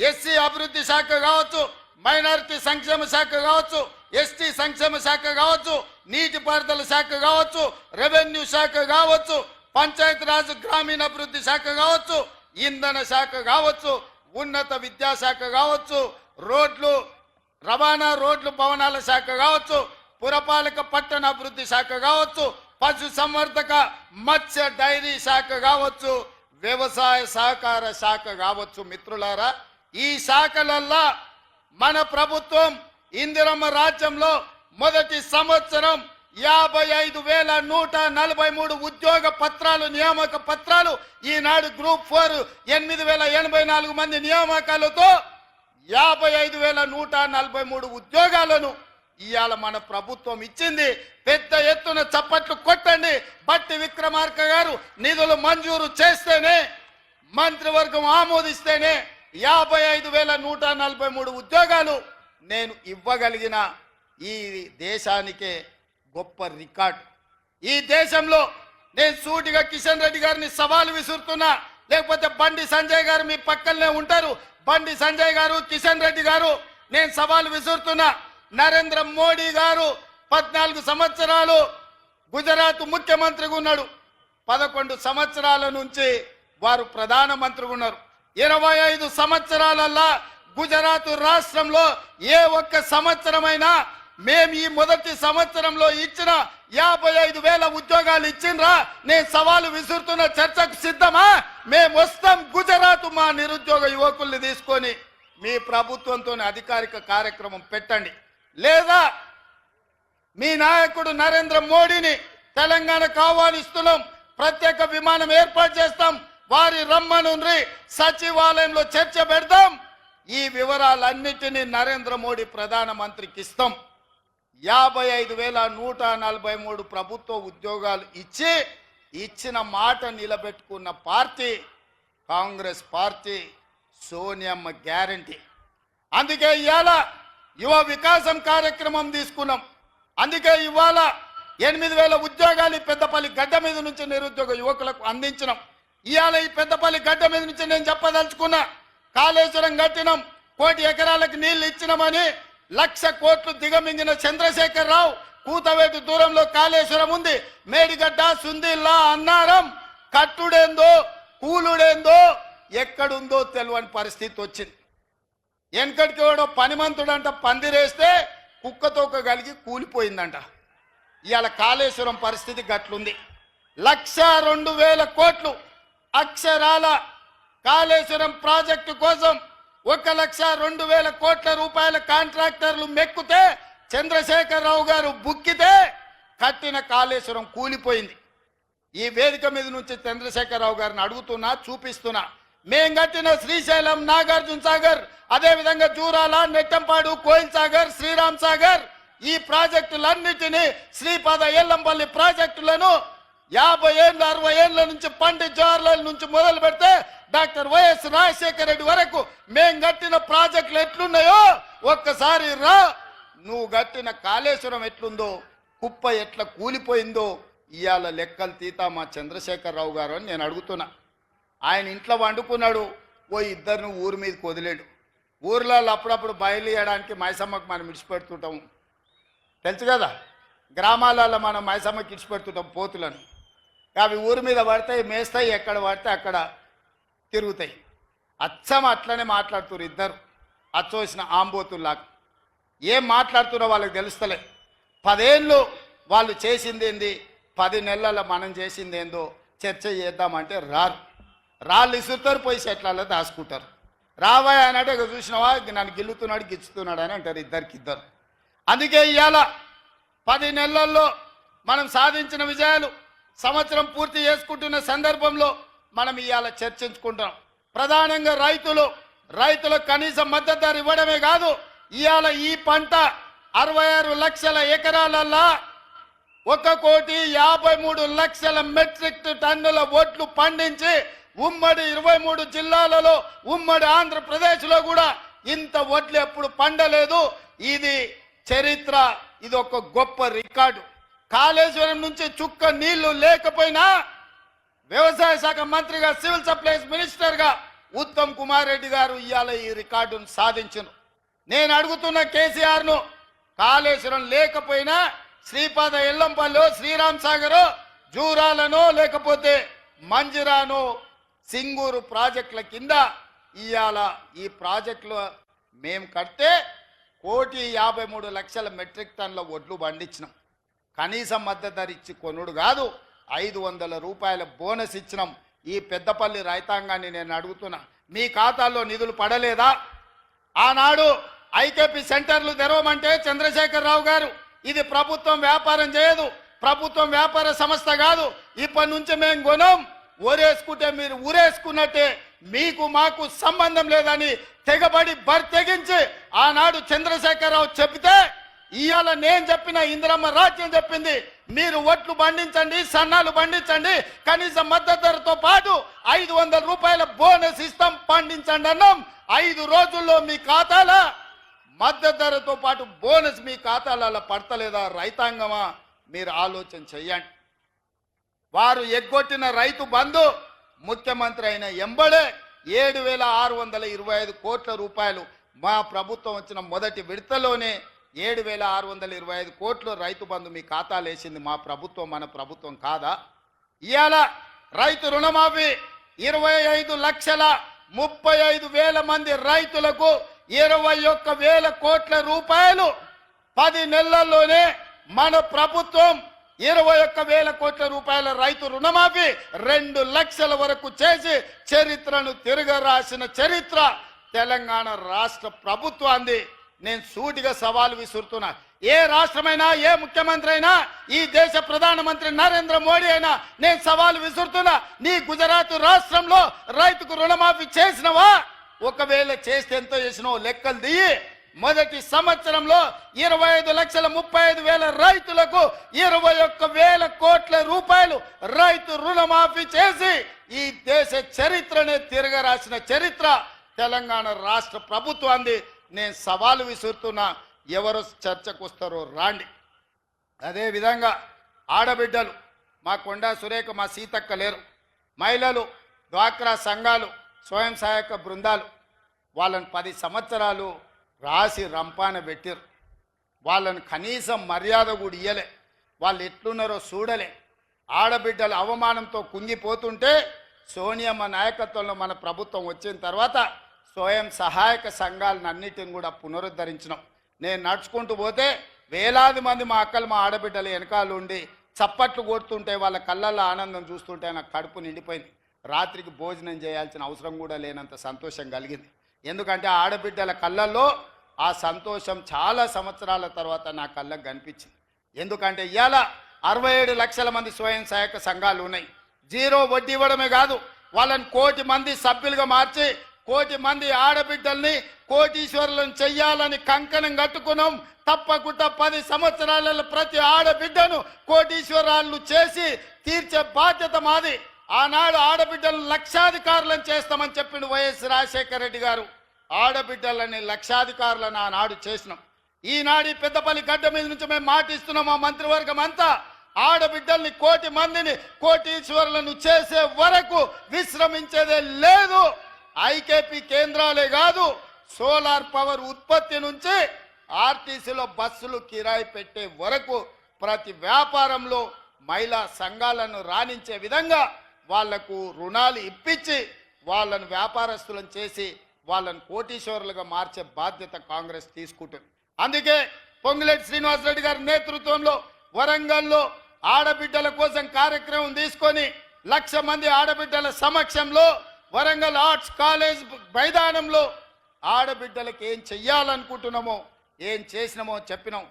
ఎస్సీ అభివృద్ధి శాఖ కావచ్చు, మైనారిటీ సంక్షేమ శాఖ కావచ్చు, ఎస్టీ సంక్షేమ శాఖ కావచ్చు, నీటిపారుదల శాఖ కావచ్చు, రెవెన్యూ శాఖ కావచ్చు, పంచాయతీరాజ్ గ్రామీణాభివృద్ధి శాఖ కావచ్చు, ఇంధన శాఖ కావచ్చు, ఉన్నత విద్యాశాఖ కావచ్చు, రోడ్లు రవాణా రోడ్లు భవనాల శాఖ కావచ్చు, పురపాలక పట్టణాభివృద్ధి శాఖ కావచ్చు, పశు సంవర్ధక మత్స్య డైరీ శాఖ కావచ్చు, వ్యవసాయ సహకార శాఖ కావచ్చు. మిత్రులారా, ఈ శాఖలల్లా మన ప్రభుత్వం ఇందిరమ్మ రాజ్యంలో మొదటి సంవత్సరం 55,143 ఉద్యోగ పత్రాలు, నియామక పత్రాలు, ఈనాడు గ్రూప్ 4 8,084 మంది నియామకాలతో 55,143 ఉద్యోగాలను ఇవాళ మన ప్రభుత్వం ఇచ్చింది. పెద్ద ఎత్తున చప్పట్లు కొట్టండి. బట్టి విక్రమార్క గారు నిధులు మంజూరు చేస్తేనే, మంత్రివర్గం ఆమోదిస్తేనే 55,143 ఉద్యోగాలు నేను ఇవ్వగలిగిన ఈ దేశానికే గొప్ప రికార్డు. ఈ దేశంలో నేను సూటిగా కిషన్ రెడ్డి గారిని సవాలు విసురుతున్నా, లేకపోతే బండి సంజయ్ గారు మీ పక్కనే ఉంటారు, బండి సంజయ్ గారు, కిషన్ రెడ్డి గారు, నేను సవాలు విసురుతున్నా. నరేంద్ర మోడీ గారు 14 సంవత్సరాలు గుజరాత్ ముఖ్యమంత్రిగా ఉన్నాడు. 11 సంవత్సరాల నుంచి వారు ప్రధానమంత్రిగా ఉన్నారు. 25 సంవత్సరాలల్లా గుజరాత్ రాష్ట్రంలో ఏ ఒక్క సంవత్సరమైనా మేము ఈ మొదటి సంవత్సరంలో ఇచ్చిన 55,000 ఉద్యోగాలు ఇచ్చిండ్రా? నేను సవాలు విసురుతున్న, చర్చకు సిద్ధమా? మేము వస్తాం గుజరాత్. మా నిరుద్యోగ యువకుల్ని తీసుకొని మీ ప్రభుత్వంతో అధికారిక కార్యక్రమం పెట్టండి, లేదా మీ నాయకుడు నరేంద్ర మోడీని తెలంగాణకు ఆహ్వానిస్తున్నాం, ప్రత్యేక విమానం ఏర్పాటు చేస్తాం, వారి రమ్మనుండ్రి, సచివాలయంలో చర్చ పెడదాం. ఈ వివరాలన్నిటినీ నరేంద్ర మోడీ ప్రధానమంత్రికి ఇస్తాం. 55,143 ప్రభుత్వ ఉద్యోగాలు ఇచ్చిన మాట నిలబెట్టుకున్న పార్టీ కాంగ్రెస్ పార్టీ, సోనియమ్మ గ్యారంటీ. అందుకే ఇవాళ యువ వికాసం కార్యక్రమం తీసుకున్నాం. అందుకే ఇవాళ 8,000 ఉద్యోగాలు పెద్దపల్లి గడ్డ మీద నుంచి నిరుద్యోగ యువకులకు అందించినాం. ఇవాళ ఈ పెద్దపల్లి గడ్డ మీద నుంచి నేను చెప్పదలుచుకున్నా, కాళేశ్వరం కట్టినాం, 1 కోటి ఎకరాలకు నీళ్లు ఇచ్చినామని 1,00,000 కోట్లు దిగమింగిన చంద్రశేఖరరావు, కూతవేటు దూరంలో కాళేశ్వరం ఉంది, మేడిగడ్డ, సుందిల్లా, అన్నారం, కట్టుడేందో కూలుడేందో ఎక్కడుందో తెలియని పరిస్థితి వచ్చింది. వెనకటికి వాడు పనిమంతుడంట పందిరేస్తే కుక్కతోక కలిగి కూలిపోయిందంట. ఇవాళ కాళేశ్వరం పరిస్థితి గట్లుంది. 1,02,000 కోట్లు అక్షరాల కాళేశ్వరం ప్రాజెక్టు కోసం 1,02,000 కోట్ల రూపాయల కాంట్రాక్టర్లు మెక్కుతే, చంద్రశేఖరరావు గారు బుక్కితే కట్టిన కాళేశ్వరం కూలిపోయింది. ఈ వేదిక మీద నుంచి చంద్రశేఖరరావు గారిని అడుగుతున్నా, చూపిస్తున్నా, మేం కట్టిన శ్రీశైలం, నాగార్జున సాగర్, అదేవిధంగా జూరాల, నెట్టంపాడు, కోయిల్ సాగర్, శ్రీరామ్ సాగర్, ఈ ప్రాజెక్టులన్నిటినీ, శ్రీపాద ఎల్లంపల్లి ప్రాజెక్టులను 50 ఏళ్ళు 60 ఏళ్ళ నుంచి పండిత్ జవహర్లాల్ నుంచి మొదలు పెడితే డాక్టర్ వైఎస్ రాజశేఖర రెడ్డి వరకు మేం కట్టిన ప్రాజెక్టులు ఎట్లున్నాయో ఒక్కసారి రా. నువ్వు కట్టిన కాళేశ్వరం ఎట్లుందో, కుప్ప ఎట్లా కూలిపోయిందో ఇవాళ లెక్కలు తీతా మా చంద్రశేఖరరావు గారు అని నేను అడుగుతున్నా. ఆయన ఇంట్లో వండుకున్నాడు, ఓ ఇద్దరిని ఊరి మీదకి వదిలేడు. ఊర్లలో అప్పుడప్పుడు బయలుదేయడానికి మైసమ్మకు మనం ఇడిచిపెడుతుంటాం, తెలుసు కదా. గ్రామాలలో మనం మైసమ్మకి ఇడిచిపెడుతుంటాం పోతులను. అవి ఊరి మీద పడతాయి, మేస్తాయి, ఎక్కడ పడితే అక్కడ తిరుగుతాయి. అచ్చం అట్లనే మాట్లాడుతున్నారు ఇద్దరు, అచ్చోసిన ఆంబోతుల్లాగా. ఏం మాట్లాడుతున్నారో వాళ్ళకి తెలుస్తలే. 10 ఏళ్ళు వాళ్ళు చేసింది ఏంది, 10 నెలల మనం చేసింది ఏందో చర్చ చేద్దామంటే రాళ్ళు ఇసురుతారు, పోయి చెట్లలో దాచుకుంటారు. రావాయి అన్నట్టు ఇక చూసినావా నన్ను గిల్లుతున్నాడు గిచ్చుతున్నాడు అని అంటారు ఇద్దరికిద్దరు. అందుకే ఇవాళ 10 నెలల్లో మనం సాధించిన విజయాలు సంవత్సరం పూర్తి చేసుకుంటున్న సందర్భంలో మనం ఇవాళ చర్చించుకుంటాం. ప్రధానంగా రైతులకు కనీస మద్దతు ధర ఇవ్వడమే కాదు, ఇవాళ ఈ పంట 66 లక్షల ఎకరాలల్లా 1,53,00,000 మెట్రిక్ టన్నుల వడ్లు పండించి ఉమ్మడి 23 జిల్లాలలో ఉమ్మడి ఆంధ్రప్రదేశ్లో కూడా ఇంత వడ్లు ఎప్పుడు పండలేదు. ఇది చరిత్ర, ఇది ఒక గొప్ప రికార్డు. కాళేశ్వరం నుంచి చుక్క నీళ్లు లేకపోయినా వ్యవసాయ శాఖ మంత్రిగా, సివిల్ సప్లైస్ మినిస్టర్గా ఉత్తమ్ కుమార్ రెడ్డి గారు ఇవాళ ఈ రికార్డును సాధించను. నేను అడుగుతున్న కేసీఆర్ను, కాళేశ్వరం లేకపోయినా శ్రీపాద ఎల్లంపల్లి, శ్రీరామ్ సాగర్, జూరాలను లేకపోతే మంజిరాను, సింగూరు ప్రాజెక్టుల కింద ఇవాళ ఈ ప్రాజెక్టులు మేము కడితే 1,53,00,000 మెట్రిక్ టన్నుల వడ్లు పండించినాం. కనీసం మద్దతు ధర ఇచ్చి కొనుడు కాదు, 500 రూపాయల బోనస్ ఇచ్చినాం. ఈ పెద్దపల్లి రైతాంగాన్ని నేను అడుగుతున్నా, మీ ఖాతాల్లో నిధులు పడలేదా? ఆనాడు ఐకేపీ సెంటర్లు తెరవమంటే చంద్రశేఖరరావు గారు, ఇది ప్రభుత్వం వ్యాపారం చేయదు, ప్రభుత్వం వ్యాపార సంస్థ కాదు, ఇప్పటి నుంచి మేము కొనం, ఊరేసుకుంటే మీరు ఊరేసుకున్నట్టే, మీకు మాకు సంబంధం లేదని తెగబడి తెగించి ఆనాడు చంద్రశేఖరరావు చెబితే ఇవాళ నేను చెప్పిన ఇందిరమ్మ రాజ్యం చెప్పింది, మీరు ఒట్లు పండించండి, సన్నాలు పండించండి, కనీస మద్దతు ధరతో పాటు 500 రూపాయల బోనస్ ఇస్తాం, పండించండి అన్నాం. 5 రోజుల్లో మీ ఖాతాల మద్దతు ధరతో పాటు బోనస్ మీ ఖాతాలలో పడతలేదా? రైతాంగమా, మీరు ఆలోచన చెయ్యండి. వారు ఎగ్గొట్టిన రైతు బంధు ముఖ్యమంత్రి అయిన ఎంబడే 7,625 కోట్ల రూపాయలు మా ప్రభుత్వం వచ్చిన మొదటి విడతలోనే 7,625 కోట్లు రైతు బంధు మీ ఖాతాలు వేసింది మా ప్రభుత్వం, మన ప్రభుత్వం కాదా? ఇవాళ రైతు రుణమాఫీ 25,35,000 మంది రైతులకు 21,000 కోట్ల రూపాయలు 10 నెలల్లోనే మన ప్రభుత్వం 21,000 కోట్ల రూపాయల రైతు రుణమాఫీ 2 లక్షల వరకు చేసి చరిత్రను తిరగరాసిన చరిత్ర తెలంగాణ రాష్ట్ర ప్రభుత్వాన్ని. నేను సూటిగా సవాలు విసురుతున్నా, ఏ రాష్ట్రమైనా, ఏ ముఖ్యమంత్రి అయినా, ఈ దేశ ప్రధానమంత్రి నరేంద్ర మోడీ అయినా నేను సవాలు విసురుతున్నా, నీ గుజరాత్ రాష్ట్రంలో రైతుకు రుణమాఫీ చేసినవా? ఒకవేళ చేస్తే ఎంతో చేసినావు లెక్కలు దిగి. మొదటి సంవత్సరంలో 25,35,000 రైతులకు 21,000 కోట్ల రూపాయలు రైతు రుణమాఫీ చేసి ఈ దేశ చరిత్రనే తిరగరాసిన చరిత్ర తెలంగాణ రాష్ట్ర ప్రభుత్వాన్ని. నేను సవాలు విసురుతున్నా, ఎవరు చర్చకు వస్తారో రాండి. అదేవిధంగా ఆడబిడ్డలు, మా కొండా సురేఖ, మా సీతక్క లేరు, మహిళలు, డ్వాక్రా సంఘాలు, స్వయం సహాయక బృందాలు, వాళ్ళని 10 సంవత్సరాలు రాసి రంపాన పెట్టారు. వాళ్ళని కనీసం మర్యాద కూడా ఇయ్యలే, వాళ్ళు ఎట్లున్నారో చూడలే. ఆడబిడ్డల అవమానంతో కుంగిపోతుంటే సోనియమ్మ నాయకత్వంలో మన ప్రభుత్వం వచ్చిన తర్వాత స్వయం సహాయక సంఘాలను అన్నిటిని కూడా పునరుద్ధరించినాం. నేను నడుచుకుంటూ పోతే వేలాది మంది మా అక్కలు, మా ఆడబిడ్డలు వెనకాల ఉండి చప్పట్లు కొడుతుంటే వాళ్ళ కళ్ళల్లో ఆనందం చూస్తుంటే నాకు కడుపు నిండిపోయింది. రాత్రికి భోజనం చేయాల్సిన అవసరం కూడా లేనంత సంతోషం కలిగింది. ఎందుకంటే ఆడబిడ్డల కళ్ళల్లో ఆ సంతోషం చాలా సంవత్సరాల తర్వాత నా కళ్ళకు కనిపించింది. ఎందుకంటే ఇవాళ 67 లక్షల మంది స్వయం సహాయక సంఘాలు ఉన్నాయి. 0 వడ్డీ ఇవ్వడమే కాదు, వాళ్ళని 1 కోటి మంది సభ్యులుగా మార్చి 1 కోటి మంది ఆడబిడ్డల్ని కోటీశ్వరులను చెయ్యాలని కంకణం కట్టుకున్నాం. తప్పకుండా 10 సంవత్సరాలలో ప్రతి ఆడబిడ్డను కోటీశ్వరాలు చేసి తీర్చే బాధ్యత మాది. ఆనాడు ఆడబిడ్డలను లక్షాధికారులను చేస్తామని చెప్పిండు వైఎస్ రాజశేఖర రెడ్డి గారు. ఆడబిడ్డలని లక్షాధికారులను ఆనాడు చేసినాం. ఈనాడు పెద్దపల్లి గడ్డ మీద నుంచి మేము మాటిస్తున్నాం, మా మంత్రివర్గం అంతా ఆడబిడ్డల్ని కోటి మందిని కోటీశ్వరులను చేసే వరకు విశ్రమించేదే లేదు. ఐకేపీ కేంద్రాలే కాదు, సోలార్ పవర్ ఉత్పత్తి నుంచి ఆర్టీసీలో బస్సులు కిరాయి పెట్టే వరకు ప్రతి వ్యాపారంలో మహిళా సంఘాలను రాణించే విధంగా వాళ్లకు రుణాలు ఇప్పించి వాళ్ళను వ్యాపారస్తులను చేసి వాళ్ళను కోటీశ్వరులుగా మార్చే బాధ్యత కాంగ్రెస్ తీసుకుంటుంది. అందుకే పొంగులేటి శ్రీనివాసరెడ్డి గారి నేతృత్వంలో వరంగల్లో ఆడబిడ్డల కోసం కార్యక్రమం తీసుకొని 1,00,000 మంది ఆడబిడ్డల సమక్షంలో వరంగల్ ఆర్ట్స్ కాలేజ్ మైదానంలో ఆడబిడ్డలకు ఏం చెయ్యాలనుకుంటున్నామో ఏం చేసినామో చెప్పినాం.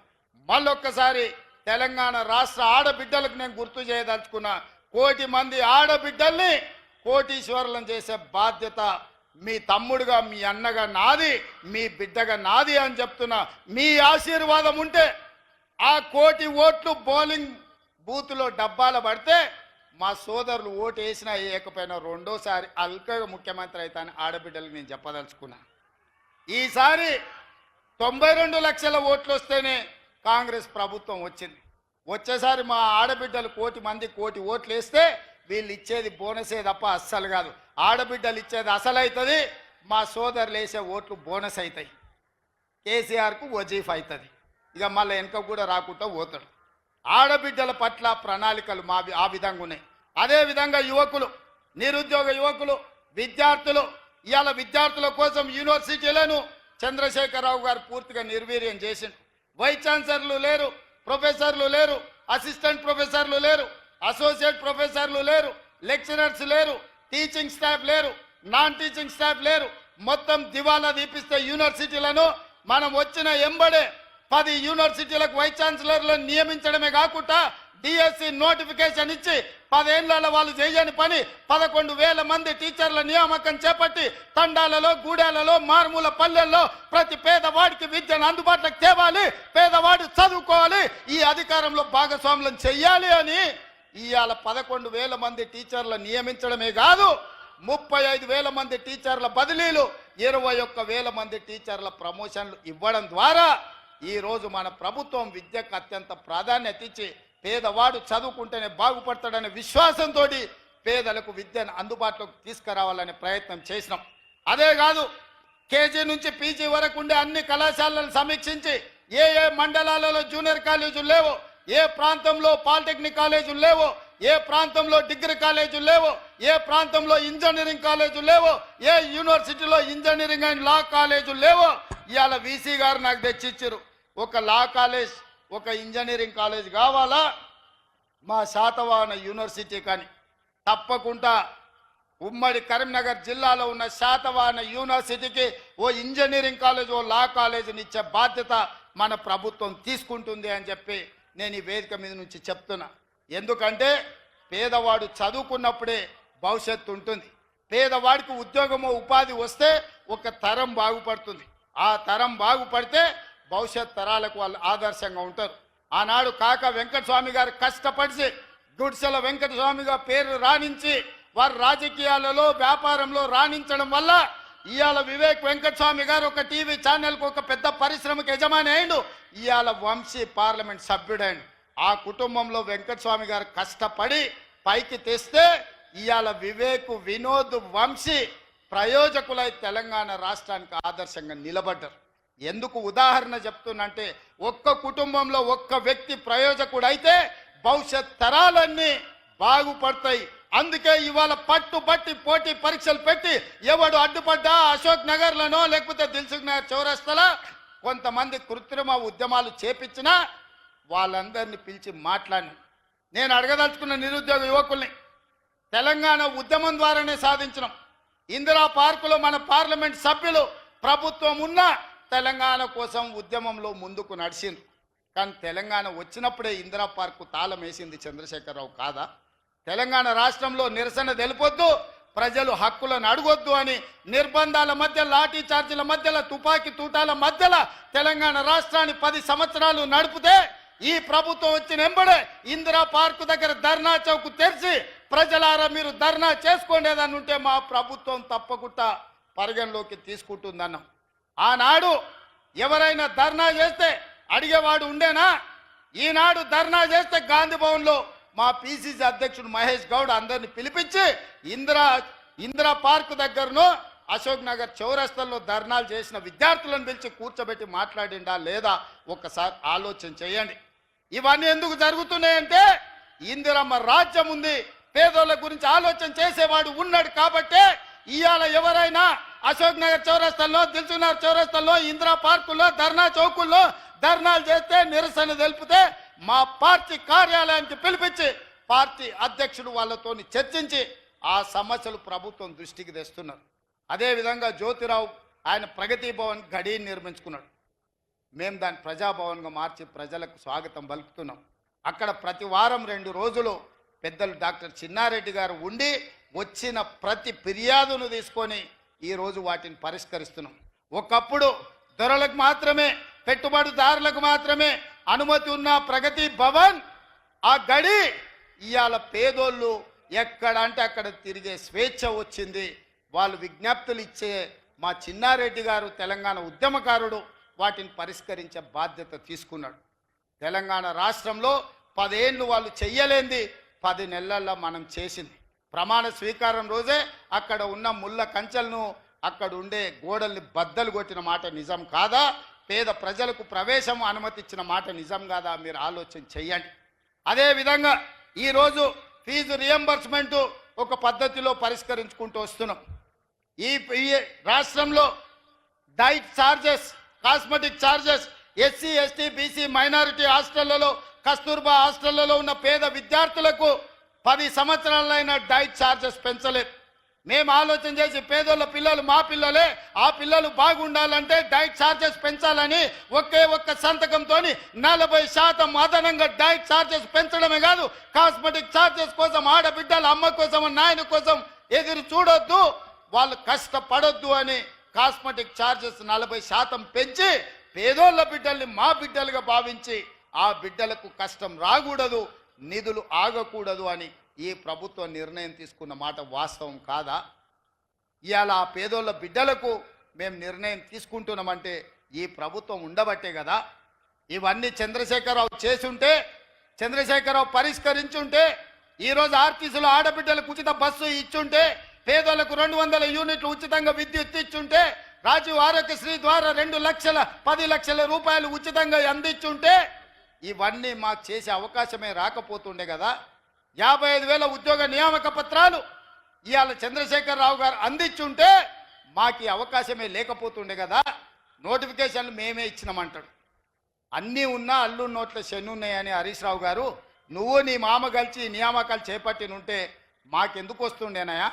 మళ్ళొక్కసారి తెలంగాణ రాష్ట్ర ఆడబిడ్డలకు నేను గుర్తు చేయదలుచుకున్నా, 1 కోటి మంది ఆడబిడ్డల్ని కోటీశ్వరులను చేసే బాధ్యత మీ తమ్ముడుగా, మీ అన్నగా నాది, మీ బిడ్డగా నాది అని చెప్తున్నా. మీ ఆశీర్వాదం ఉంటే ఆ 1 కోటి ఓట్లు బౌలింగ్ బూత్లో డబ్బాలు పడితే మా సోదరులు ఓటు వేసినా వేయకపోయినా రెండోసారి అల్కగా ముఖ్యమంత్రి అవుతాను ఆడబిడ్డలకు నేను చెప్పదలుచుకున్నా. ఈసారి 92 లక్షల ఓట్లు వస్తేనే కాంగ్రెస్ ప్రభుత్వం వచ్చింది. వచ్చేసారి మా ఆడబిడ్డలు 1 కోటి మంది 1 కోటి ఓట్లు వేస్తే వీళ్ళు ఇచ్చేది బోనసే తప్ప అస్సలు కాదు. ఆడబిడ్డలు ఇచ్చేది అసలు అవుతుంది, మా సోదరులు వేసే ఓట్లు బోనస్ అవుతాయి. కేసీఆర్కు వజీఫ్ అవుతుంది, ఇక మళ్ళీ వెనక కూడా రాకుండా పోతాడు. ఆడబిడ్డల పట్ల ప్రణాళికలు ఆ విధంగా ఉన్నాయి. అదేవిధంగా యువకులు, నిరుద్యోగ యువకులు, విద్యార్థులు, ఇవాళ విద్యార్థుల కోసం యూనివర్సిటీలను చంద్రశేఖరరావు గారు పూర్తిగా నిర్వీర్యం చేసిండు. వైస్ ఛాన్సలర్లు లేరు, ప్రొఫెసర్లు లేరు, అసిస్టెంట్ ప్రొఫెసర్లు లేరు, అసోసియేట్ ప్రొఫెసర్లు లేరు, లెక్చరర్స్ లేరు, టీచింగ్ స్టాఫ్ లేరు, నాన్ టీచింగ్ స్టాఫ్ లేరు. మొత్తం దివాలా దీపిస్తే యూనివర్సిటీలను మనం వచ్చిన ఎంబడే 10 యూనివర్సిటీలకు వైస్ ఛాన్సలర్లను నియమించడమే కాకుండా డిఎస్సి నోటిఫికేషన్ ఇచ్చి 10 ఏళ్లలో వాళ్ళు చేయని పని 11,000 మంది టీచర్ల నియామకం చేపట్టి తండాలలో, గూడాలలో, మారుమూల పల్లెల్లో ప్రతి పేదవాడికి విద్యను అందుబాటులోకి తేవాలి, పేదవాడు చదువుకోవాలి, ఈ అధికారంలో భాగస్వాములను చెయ్యాలి అని ఇవాళ 11,000 మంది టీచర్ల నియమించడమే కాదు, 35,000 మంది టీచర్ల బదిలీలు, 21,000 మంది టీచర్ల ప్రమోషన్లు ఇవ్వడం ద్వారా ఈరోజు మన ప్రభుత్వం విద్యకు అత్యంత ప్రాధాన్యత ఇచ్చి పేదవాడు చదువుకుంటేనే బాగుపడతాడనే విశ్వాసంతో పేదలకు విద్యను అందుబాటులోకి తీసుకురావాలనే ప్రయత్నం చేసినాం. అదే కాదు, కేజీ నుంచి పీజీ వరకు ఉండే అన్ని కళాశాలలను సమీక్షించి ఏ మండలాలలో జూనియర్ కాలేజీలు లేవో, ఏ ప్రాంతంలో పాలిటెక్నిక్ కాలేజీలు లేవో, ఏ ప్రాంతంలో డిగ్రీ కాలేజీలు లేవో, ఏ ప్రాంతంలో ఇంజనీరింగ్ కాలేజీలు లేవో, ఏ యూనివర్సిటీలో ఇంజనీరింగ్ అండ్ లా కాలేజీలు లేవో ఇవాళ వీసీ గారు నాకు తెచ్చిచ్చారు. ఒక లా కాలేజ్, ఒక ఇంజనీరింగ్ కాలేజ్ కావాలా మా శాతవాహన యూనివర్సిటీ కానీ తప్పకుండా ఉమ్మడి కరీంనగర్ జిల్లాలో ఉన్న శాతవాహన యూనివర్సిటీకి ఓ ఇంజనీరింగ్ కాలేజ్, ఓ లా కాలేజీని ఇచ్చే బాధ్యత మన ప్రభుత్వం తీసుకుంటుంది అని చెప్పి నేను ఈ వేదిక మీద నుంచి చెప్తున్నా. ఎందుకంటే పేదవాడు చదువుకున్నప్పుడే భవిష్యత్తు ఉంటుంది. పేదవాడికి ఉద్యోగమో ఉపాధి వస్తే ఒక తరం బాగుపడుతుంది. ఆ తరం బాగుపడితే భవిష్యత్ తరాలకు వాళ్ళు ఆదర్శంగా ఉంటారు. ఆనాడు కాక వెంకటస్వామి గారు కష్టపడి గుడిసెల వెంకటస్వామిగా పేరు రాణించి వారు రాజకీయాలలో, వ్యాపారంలో రాణించడం వల్ల ఇవాళ వివేక్ వెంకటస్వామి గారు ఒక టీవీ ఛానల్కు ఒక పెద్ద పరిశ్రమకు యజమాని అయిండు. ఇవాళ వంశీ పార్లమెంట్ సభ్యుడైండు. ఆ కుటుంబంలో వెంకటస్వామి గారు కష్టపడి పైకి తెస్తే ఇవాళ వివేక్, వినోద్, వంశీ ప్రయోజకులై తెలంగాణ రాష్ట్రానికి ఆదర్శంగా నిలబడ్డారు. ఎందుకు ఉదాహరణ చెప్తున్నంటే ఒక్క కుటుంబంలో ఒక్క వ్యక్తి ప్రయోజకుడైతే భవిష్యత్ తరాలన్నీ బాగుపడతాయి. అందుకే ఇవాళ పట్టుబట్టి పోటీ పరీక్షలు పెట్టి ఎవడు అడ్డుపడ్డా అశోక్ నగర్లనో లేకపోతే దిల్సుఖ్ నగర్ చౌరస్తలా కొంతమంది కృత్రిమ ఉద్యమాలు చేపించినా వాళ్ళందరినీ పిలిచి మాట్లాడిన నేను అడగదలుచుకున్న నిరుద్యోగ యువకుల్ని తెలంగాణ ఉద్యమం ద్వారానే సాధించినాం. ఇందిరా పార్కులో మన పార్లమెంట్ సభ్యులు ప్రభుత్వం ఉన్న తెలంగాణ కోసం ఉద్యమంలో ముందుకు నడిచింది. కానీ తెలంగాణ వచ్చినప్పుడే ఇందిరా పార్కు తాళం వేసింది చంద్రశేఖరరావు కాదా? తెలంగాణ రాష్ట్రంలో నిరసన తెలిపొద్దు, ప్రజలు హక్కులను అడగొద్దు అని నిర్బంధాల మధ్య, లాఠీ చార్జీల మధ్యలో, తుపాకీ తూటాల మధ్యలో తెలంగాణ రాష్ట్రాన్ని 10 సంవత్సరాలు నడిపితే ఈ ప్రభుత్వం వచ్చిన ఎంబడే ఇందిరా పార్కు దగ్గర ధర్నా చౌక్ తెరిచి ప్రజలారా మీరు ధర్నా చేసుకోండేదని ఉంటే మా ప్రభుత్వం తప్పకుండా పరిగణలోకి తీసుకుంటుందన్నాం. ఆనాడు ఎవరైనా ధర్నా చేస్తే అడిగేవాడు ఉండేనా? ఈనాడు ధర్నా చేస్తే గాంధీ భవన్లో మా పిసిసి అధ్యక్షుడు మహేష్ గౌడ్ అందరిని పిలిపించి ఇందిరా పార్క్ దగ్గరను అశోక్ నగర్ చౌరస్తాల్లో ధర్నాలు చేసిన విద్యార్థులను పిలిచి కూర్చోబెట్టి మాట్లాడిండా లేదా ఒక్కసారి ఆలోచన చేయండి. ఇవన్నీ ఎందుకు జరుగుతున్నాయంటే ఇందిరమ్మ రాజ్యం ఉంది, పేదోళ్ళ గురించి ఆలోచన చేసేవాడు ఉన్నాడు కాబట్టే ఇవాళ ఎవరైనా అశోక్ నగర్ చౌరస్తాల్లో, దిల్సుఖ్నగర్ చౌరస్తాల్లో, ఇందిరా పార్కుల్లో, ధర్నా చౌకుల్లో ధర్నాలు చేస్తే, నిరసన తెలిపితే మా పార్టీ కార్యాలయానికి పిలిపించి పార్టీ అధ్యక్షుడు వాళ్ళతో చర్చించి ఆ సమస్యలు ప్రభుత్వం దృష్టికి తెస్తున్నారు. అదేవిధంగా జ్యోతిరావు ఆయన ప్రగతి భవన్ గడి నిర్మించుకున్నాడు. మేము దాన్ని ప్రజాభవన్గా మార్చి ప్రజలకు స్వాగతం పలుకుతున్నాం. అక్కడ ప్రతి వారం 2 రోజులు పెద్దలు డాక్టర్ చిన్నారెడ్డి గారు ఉండి వచ్చిన ప్రతి ఫిర్యాదును తీసుకొని ఈరోజు వాటిని పరిష్కరిస్తున్నాం. ఒకప్పుడు దొరలకు మాత్రమే, పెట్టుబడిదారులకు మాత్రమే అనుమతి ఉన్న ప్రగతి భవన్ ఆ గడి ఇవాళ పేదోళ్ళు ఎక్కడ అంటే అక్కడ తిరిగే స్వేచ్ఛ వచ్చింది. వాళ్ళు విజ్ఞప్తులు ఇచ్చే మా చిన్నారెడ్డి గారు తెలంగాణ ఉద్యమకారుడు వాటిని పరిష్కరించే బాధ్యత తీసుకున్నాడు. తెలంగాణ రాష్ట్రంలో 10 ఏళ్ళు వాళ్ళు చెయ్యలేంది 10 నెలల్లో మనం చేసింది. ప్రమాణ స్వీకారం రోజే అక్కడ ఉన్న ముళ్ళ కంచెలను, అక్కడ ఉండే గోడల్ని బద్దలు కొట్టిన మాట నిజం కాదా? పేద ప్రజలకు ప్రవేశం అనుమతి ఇచ్చిన మాట నిజం కాదా? మీరు ఆలోచన చెయ్యండి. అదేవిధంగా ఈరోజు ఫీజు రియంబర్స్మెంట్ ఒక పద్ధతిలో పరిష్కరించుకుంటూ వస్తున్నాం. ఈ రాష్ట్రంలో diet charges, cosmetic charges SC, ST, BC, minority హాస్టళ్లలో, కస్తూర్బా హాస్టళ్లలో ఉన్న పేద విద్యార్థులకు 10 సంవత్సరాలైన డైట్ ఛార్జెస్ పెంచలేదు. మేము ఆలోచన చేసి పేదోళ్ళ పిల్లలు మా పిల్లలే, ఆ పిల్లలు బాగుండాలంటే డైట్ ఛార్జెస్ పెంచాలని ఒక్క సంతకంతో 40% అదనంగా డైట్ ఛార్జెస్ పెంచడమే కాదు, కాస్మెటిక్ ఛార్జెస్ కోసం ఆడబిడ్డల అమ్మ కోసం, నాయన కోసం ఎదురు చూడొద్దు, వాళ్ళు కష్టపడొద్దు అని కాస్మెటిక్ ఛార్జెస్ 40% పెంచి పేదోళ్ళ బిడ్డల్ని మా బిడ్డలుగా భావించి ఆ బిడ్డలకు కష్టం రాకూడదు, నిధులు ఆగకూడదు అని ఈ ప్రభుత్వం నిర్ణయం తీసుకున్న మాట వాస్తవం కాదా? ఇవాళ ఆ పేదోళ్ళ బిడ్డలకు మేము నిర్ణయం తీసుకుంటున్నామంటే ఈ ప్రభుత్వం ఉండబట్టే కదా. ఇవన్నీ చంద్రశేఖరరావు చేసుంటే, చంద్రశేఖరరావు పరిష్కరించుంటే, ఈరోజు ఆర్టీసీలో ఆడబిడ్డలకు ఉచిత బస్సు ఇచ్చుంటే, పేదోళ్లకు 200 యూనిట్లు ఉచితంగా విద్యుత్ ఇచ్చుంటే, రాజీవ్ ఆరోగ్యశ్రీ ద్వారా 10 లక్షల రూపాయలు ఉచితంగా అందించుంటే ఇవన్నీ మాకు చేసే అవకాశమే రాకపోతుండే కదా. 55,000 ఉద్యోగ నియామక పత్రాలు ఇవాళ చంద్రశేఖరరావు గారు అందించుంటే మాకు ఈ అవకాశమే లేకపోతుండే కదా. నోటిఫికేషన్లు మేమే ఇచ్చినామంటాడు. అన్నీ ఉన్నా అల్లు నోట్ల శనున్నాయని హరీష్ రావు గారు, నువ్వు నీ మామ కలిసి నియామకాలు చేపట్టినుంటే మాకెందుకు వస్తుండేనాయా?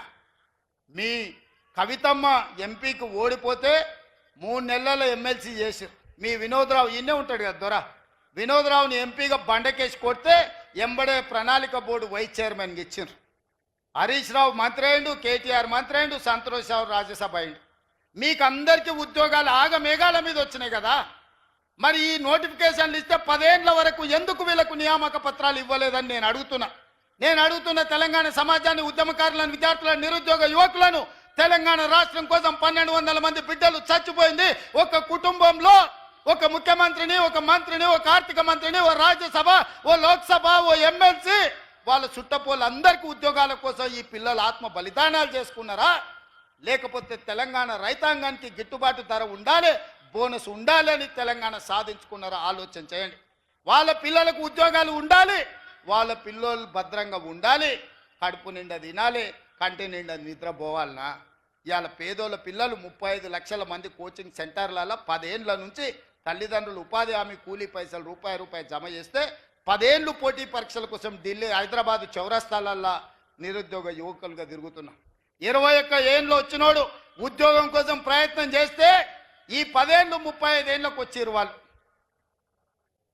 మీ కవితమ్మ ఎంపీకి ఓడిపోతే 3 నెలల ఎమ్మెల్సీ చేశారు. మీ వినోద్రావు ఇన్నే ఉంటాడు కదా దొర, వినోద్రావుని ఎంపీగా బండకేసి కొడితే ఎంబడే ప్రణాళిక బోర్డు వైస్ చైర్మన్కి ఇచ్చారు. హరీష్ రావు మంత్రి అయిండు, కేటీఆర్ మంత్రి అయిండు, సంతోష్ రావు రాజ్యసభ అయిండు. మీకు అందరికీ ఉద్యోగాలు ఆగమేఘాల మీద వచ్చినాయి కదా. మరి ఈ నోటిఫికేషన్లు ఇస్తే 10 ఏళ్ల వరకు ఎందుకు వీళ్ళకు నియామక పత్రాలు ఇవ్వలేదని నేను అడుగుతున్న తెలంగాణ సమాజాన్ని, ఉద్యమకారులను, విద్యార్థులను, నిరుద్యోగ యువకులను, తెలంగాణ రాష్ట్రం కోసం 1200 మంది బిడ్డలు చచ్చిపోయింది. ఒక కుటుంబంలో ఒక ముఖ్యమంత్రిని, ఒక మంత్రిని, ఒక ఆర్థిక మంత్రిని, ఓ రాజ్యసభ, ఓ లోక్సభ, ఓ ఎమ్మెల్సీ, వాళ్ళ చుట్టపోళ్ళందరికీ ఉద్యోగాల కోసం ఈ పిల్లలు ఆత్మ బలిదానాలు చేసుకున్నారా? లేకపోతే తెలంగాణ రైతాంగానికి గిట్టుబాటు ధర ఉండాలి, బోనస్ ఉండాలి అని తెలంగాణ సాధించుకున్నారా? ఆలోచన చేయండి. వాళ్ళ పిల్లలకు ఉద్యోగాలు ఉండాలి, వాళ్ళ పిల్లలు భద్రంగా ఉండాలి, కడుపు నిండా తినాలి, కంటి నిండా నిద్రపోవాలనా? ఇవాళ పేదోళ్ళ పిల్లలు 35 లక్షల మంది కోచింగ్ సెంటర్లలో 10 ఏళ్ల నుంచి తల్లిదండ్రులు ఉపాధి హామీ కూలీ పైసలు రూపాయి జమ చేస్తే 10 ఏళ్ళు పోటీ పరీక్షల కోసం ఢిల్లీ, హైదరాబాద్ చౌరస్తాలల్లో నిరుద్యోగ యువకులుగా తిరుగుతున్నాం. 21 ఏళ్ళు వచ్చినోడు ఉద్యోగం కోసం ప్రయత్నం చేస్తే ఈ 10 ఏళ్ళు 35 ఏళ్ళకు వచ్చారు వాళ్ళు.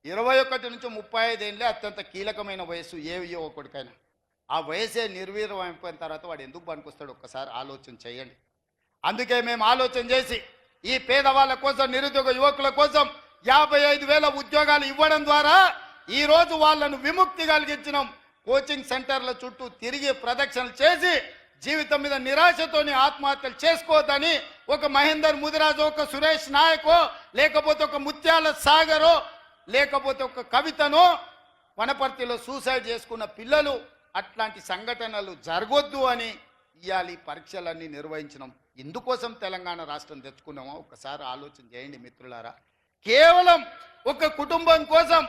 21 నుంచి 35 ఏళ్ళే అత్యంత కీలకమైన వయసు ఏ యువకుడికైనా. ఆ వయసే నిర్వీర్యం అయిపోయిన తర్వాత వాడు ఎందుకు పనికొస్తాడు? ఒక్కసారి ఆలోచన చేయండి. అందుకే మేము ఆలోచన చేసి ఈ పేదవాళ్ళ కోసం, నిరుద్యోగ యువకుల కోసం 55,000 ఉద్యోగాలు ఇవ్వడం ద్వారా ఈరోజు వాళ్ళను విముక్తి కలిగించినాం. కోచింగ్ సెంటర్ల చుట్టూ తిరిగి ప్రదక్షిణలు చేసి జీవితం మీద నిరాశతోని ఆత్మహత్యలు చేసుకోవద్దని ఒక మహేందర్ ముదిరాజు, ఒక సురేష్ నాయకో, లేకపోతే ఒక ముత్యాల సాగరో, లేకపోతే ఒక కవితనో వనపర్తిలో సూసైడ్ చేసుకున్న పిల్లలు, అట్లాంటి సంఘటనలు జరగొద్దు అని ఇవాళ ఈ పరీక్షలన్నీ నిర్వహించినాం. ఇందుకోసం తెలంగాణ రాష్ట్రం తెచ్చుకున్నామా? ఒకసారి ఆలోచన చేయండి మిత్రులారా. కేవలం ఒక కుటుంబం కోసం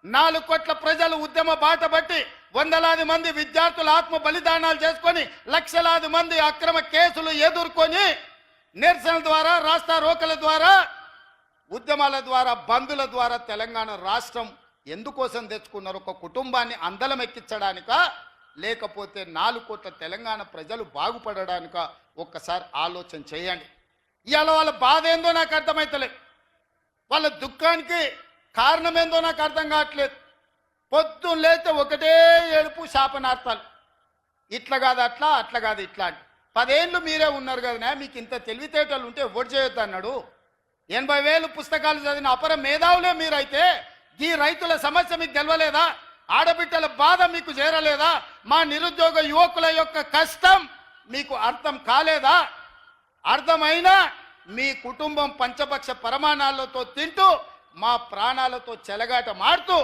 4 కోట్ల ప్రజలు ఉద్యమ బాట పట్టి, వందలాది మంది విద్యార్థులు ఆత్మ బలిదానాలు చేసుకొని, లక్షలాది మంది అక్రమ కేసులు ఎదుర్కొని, నిరసనల ద్వారా, రాస్తా రోకల ద్వారా, ఉద్యమాల ద్వారా, బంధుల ద్వారా తెలంగాణ రాష్ట్రం ఎందుకోసం తెచ్చుకున్నారు? ఒక కుటుంబాన్ని అందలం ఎక్కించడానికా, లేకపోతే 4 కోట్ల తెలంగాణ ప్రజలు బాగుపడడానికా? ఒక్కసారి ఆలోచన చేయండి. ఇవాళ వాళ్ళ బాధ ఏందో నాకు అర్థమవుతలేదు, వాళ్ళ దుఃఖానికి కారణం ఏందో నాకు అర్థం కావట్లేదు. పొద్దున్న లేతే ఒకటే ఏడుపు, శాపనార్థాలు. ఇట్లా కాదు అట్లా, అట్లా కాదు ఇట్లా అని. 10 ఏళ్ళు మీరే ఉన్నారు కదా, మీకు ఇంత తెలివితేటలు ఉంటే ఓటు చేయొద్దు అన్నాడు. 80,000 పుస్తకాలు చదివిన అపర మేధావులే మీరైతే ఈ రైతుల సమస్య మీకు తెలవలేదా? ఆడబిడ్డల బాధ మీకు చేరలేదా? మా నిరుద్యోగ యువకుల యొక్క కష్టం మీకు అర్థం కాలేదా? అర్థమైనా మీ కుటుంబం పంచపక్ష పరమాణాలతో తింటూ, మా ప్రాణాలతో చెలగాట మాడుతూ,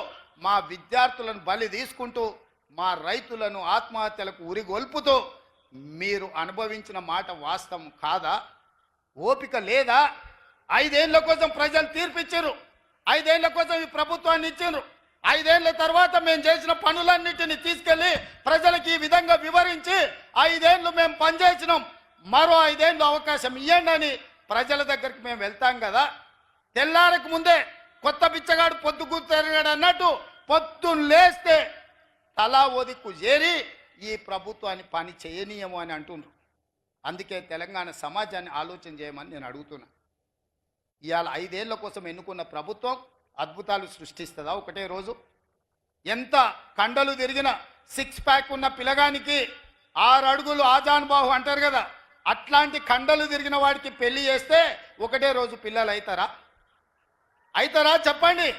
మా విద్యార్థులను బలి తీసుకుంటూ, మా రైతులను ఆత్మహత్యలకు ఉరిగొల్పుతూ మీరు అనుభవించిన మాట వాస్తవం కాదా? ఓపిక లేదా? 5 ఏళ్ల కోసం ప్రజలు తీర్పిచ్చారు, 5 ఏళ్ల కోసం ఈ ప్రభుత్వాన్ని ఇచ్చారు. 5 ఏళ్ల తర్వాత మేము చేసిన పనులన్నిటిని తీసుకెళ్లి ప్రజలకు ఈ విధంగా వివరించి, 5 ఏళ్ళు మేము పనిచేసినాం, మరో 5 ఏళ్ళు అవకాశం ఇవ్వండి అని ప్రజల దగ్గరికి మేము వెళ్తాం కదా. తెల్లారకు ముందే కొత్త బిచ్చగాడు పొద్దుకు తిరగాడు అన్నట్టు పొద్దున్న లేస్తే తలా ఓదిక్కు చేరి ఈ ప్రభుత్వాన్ని పని చేయనీయము అని అంటున్నారు. అందుకే తెలంగాణ సమాజాన్ని ఆలోచన చేయమని నేను అడుగుతున్నా. ఇవాళ 5 ఏళ్ల కోసం ఎన్నుకున్న ప్రభుత్వం అద్భుతాలు సృష్టిస్తుందా ఒకటే రోజు? ఎంత కండలు తిరిగిన 6 ప్యాక్ ఉన్న పిల్లగానికి 6 అడుగులు ఆజానుబాహు అంటారు కదా, అట్లాంటి కండలు తిరిగిన వాడికి పెళ్లి చేస్తే ఒకటే రోజు పిల్లలు అవుతారా? అవుతారా చెప్పండి.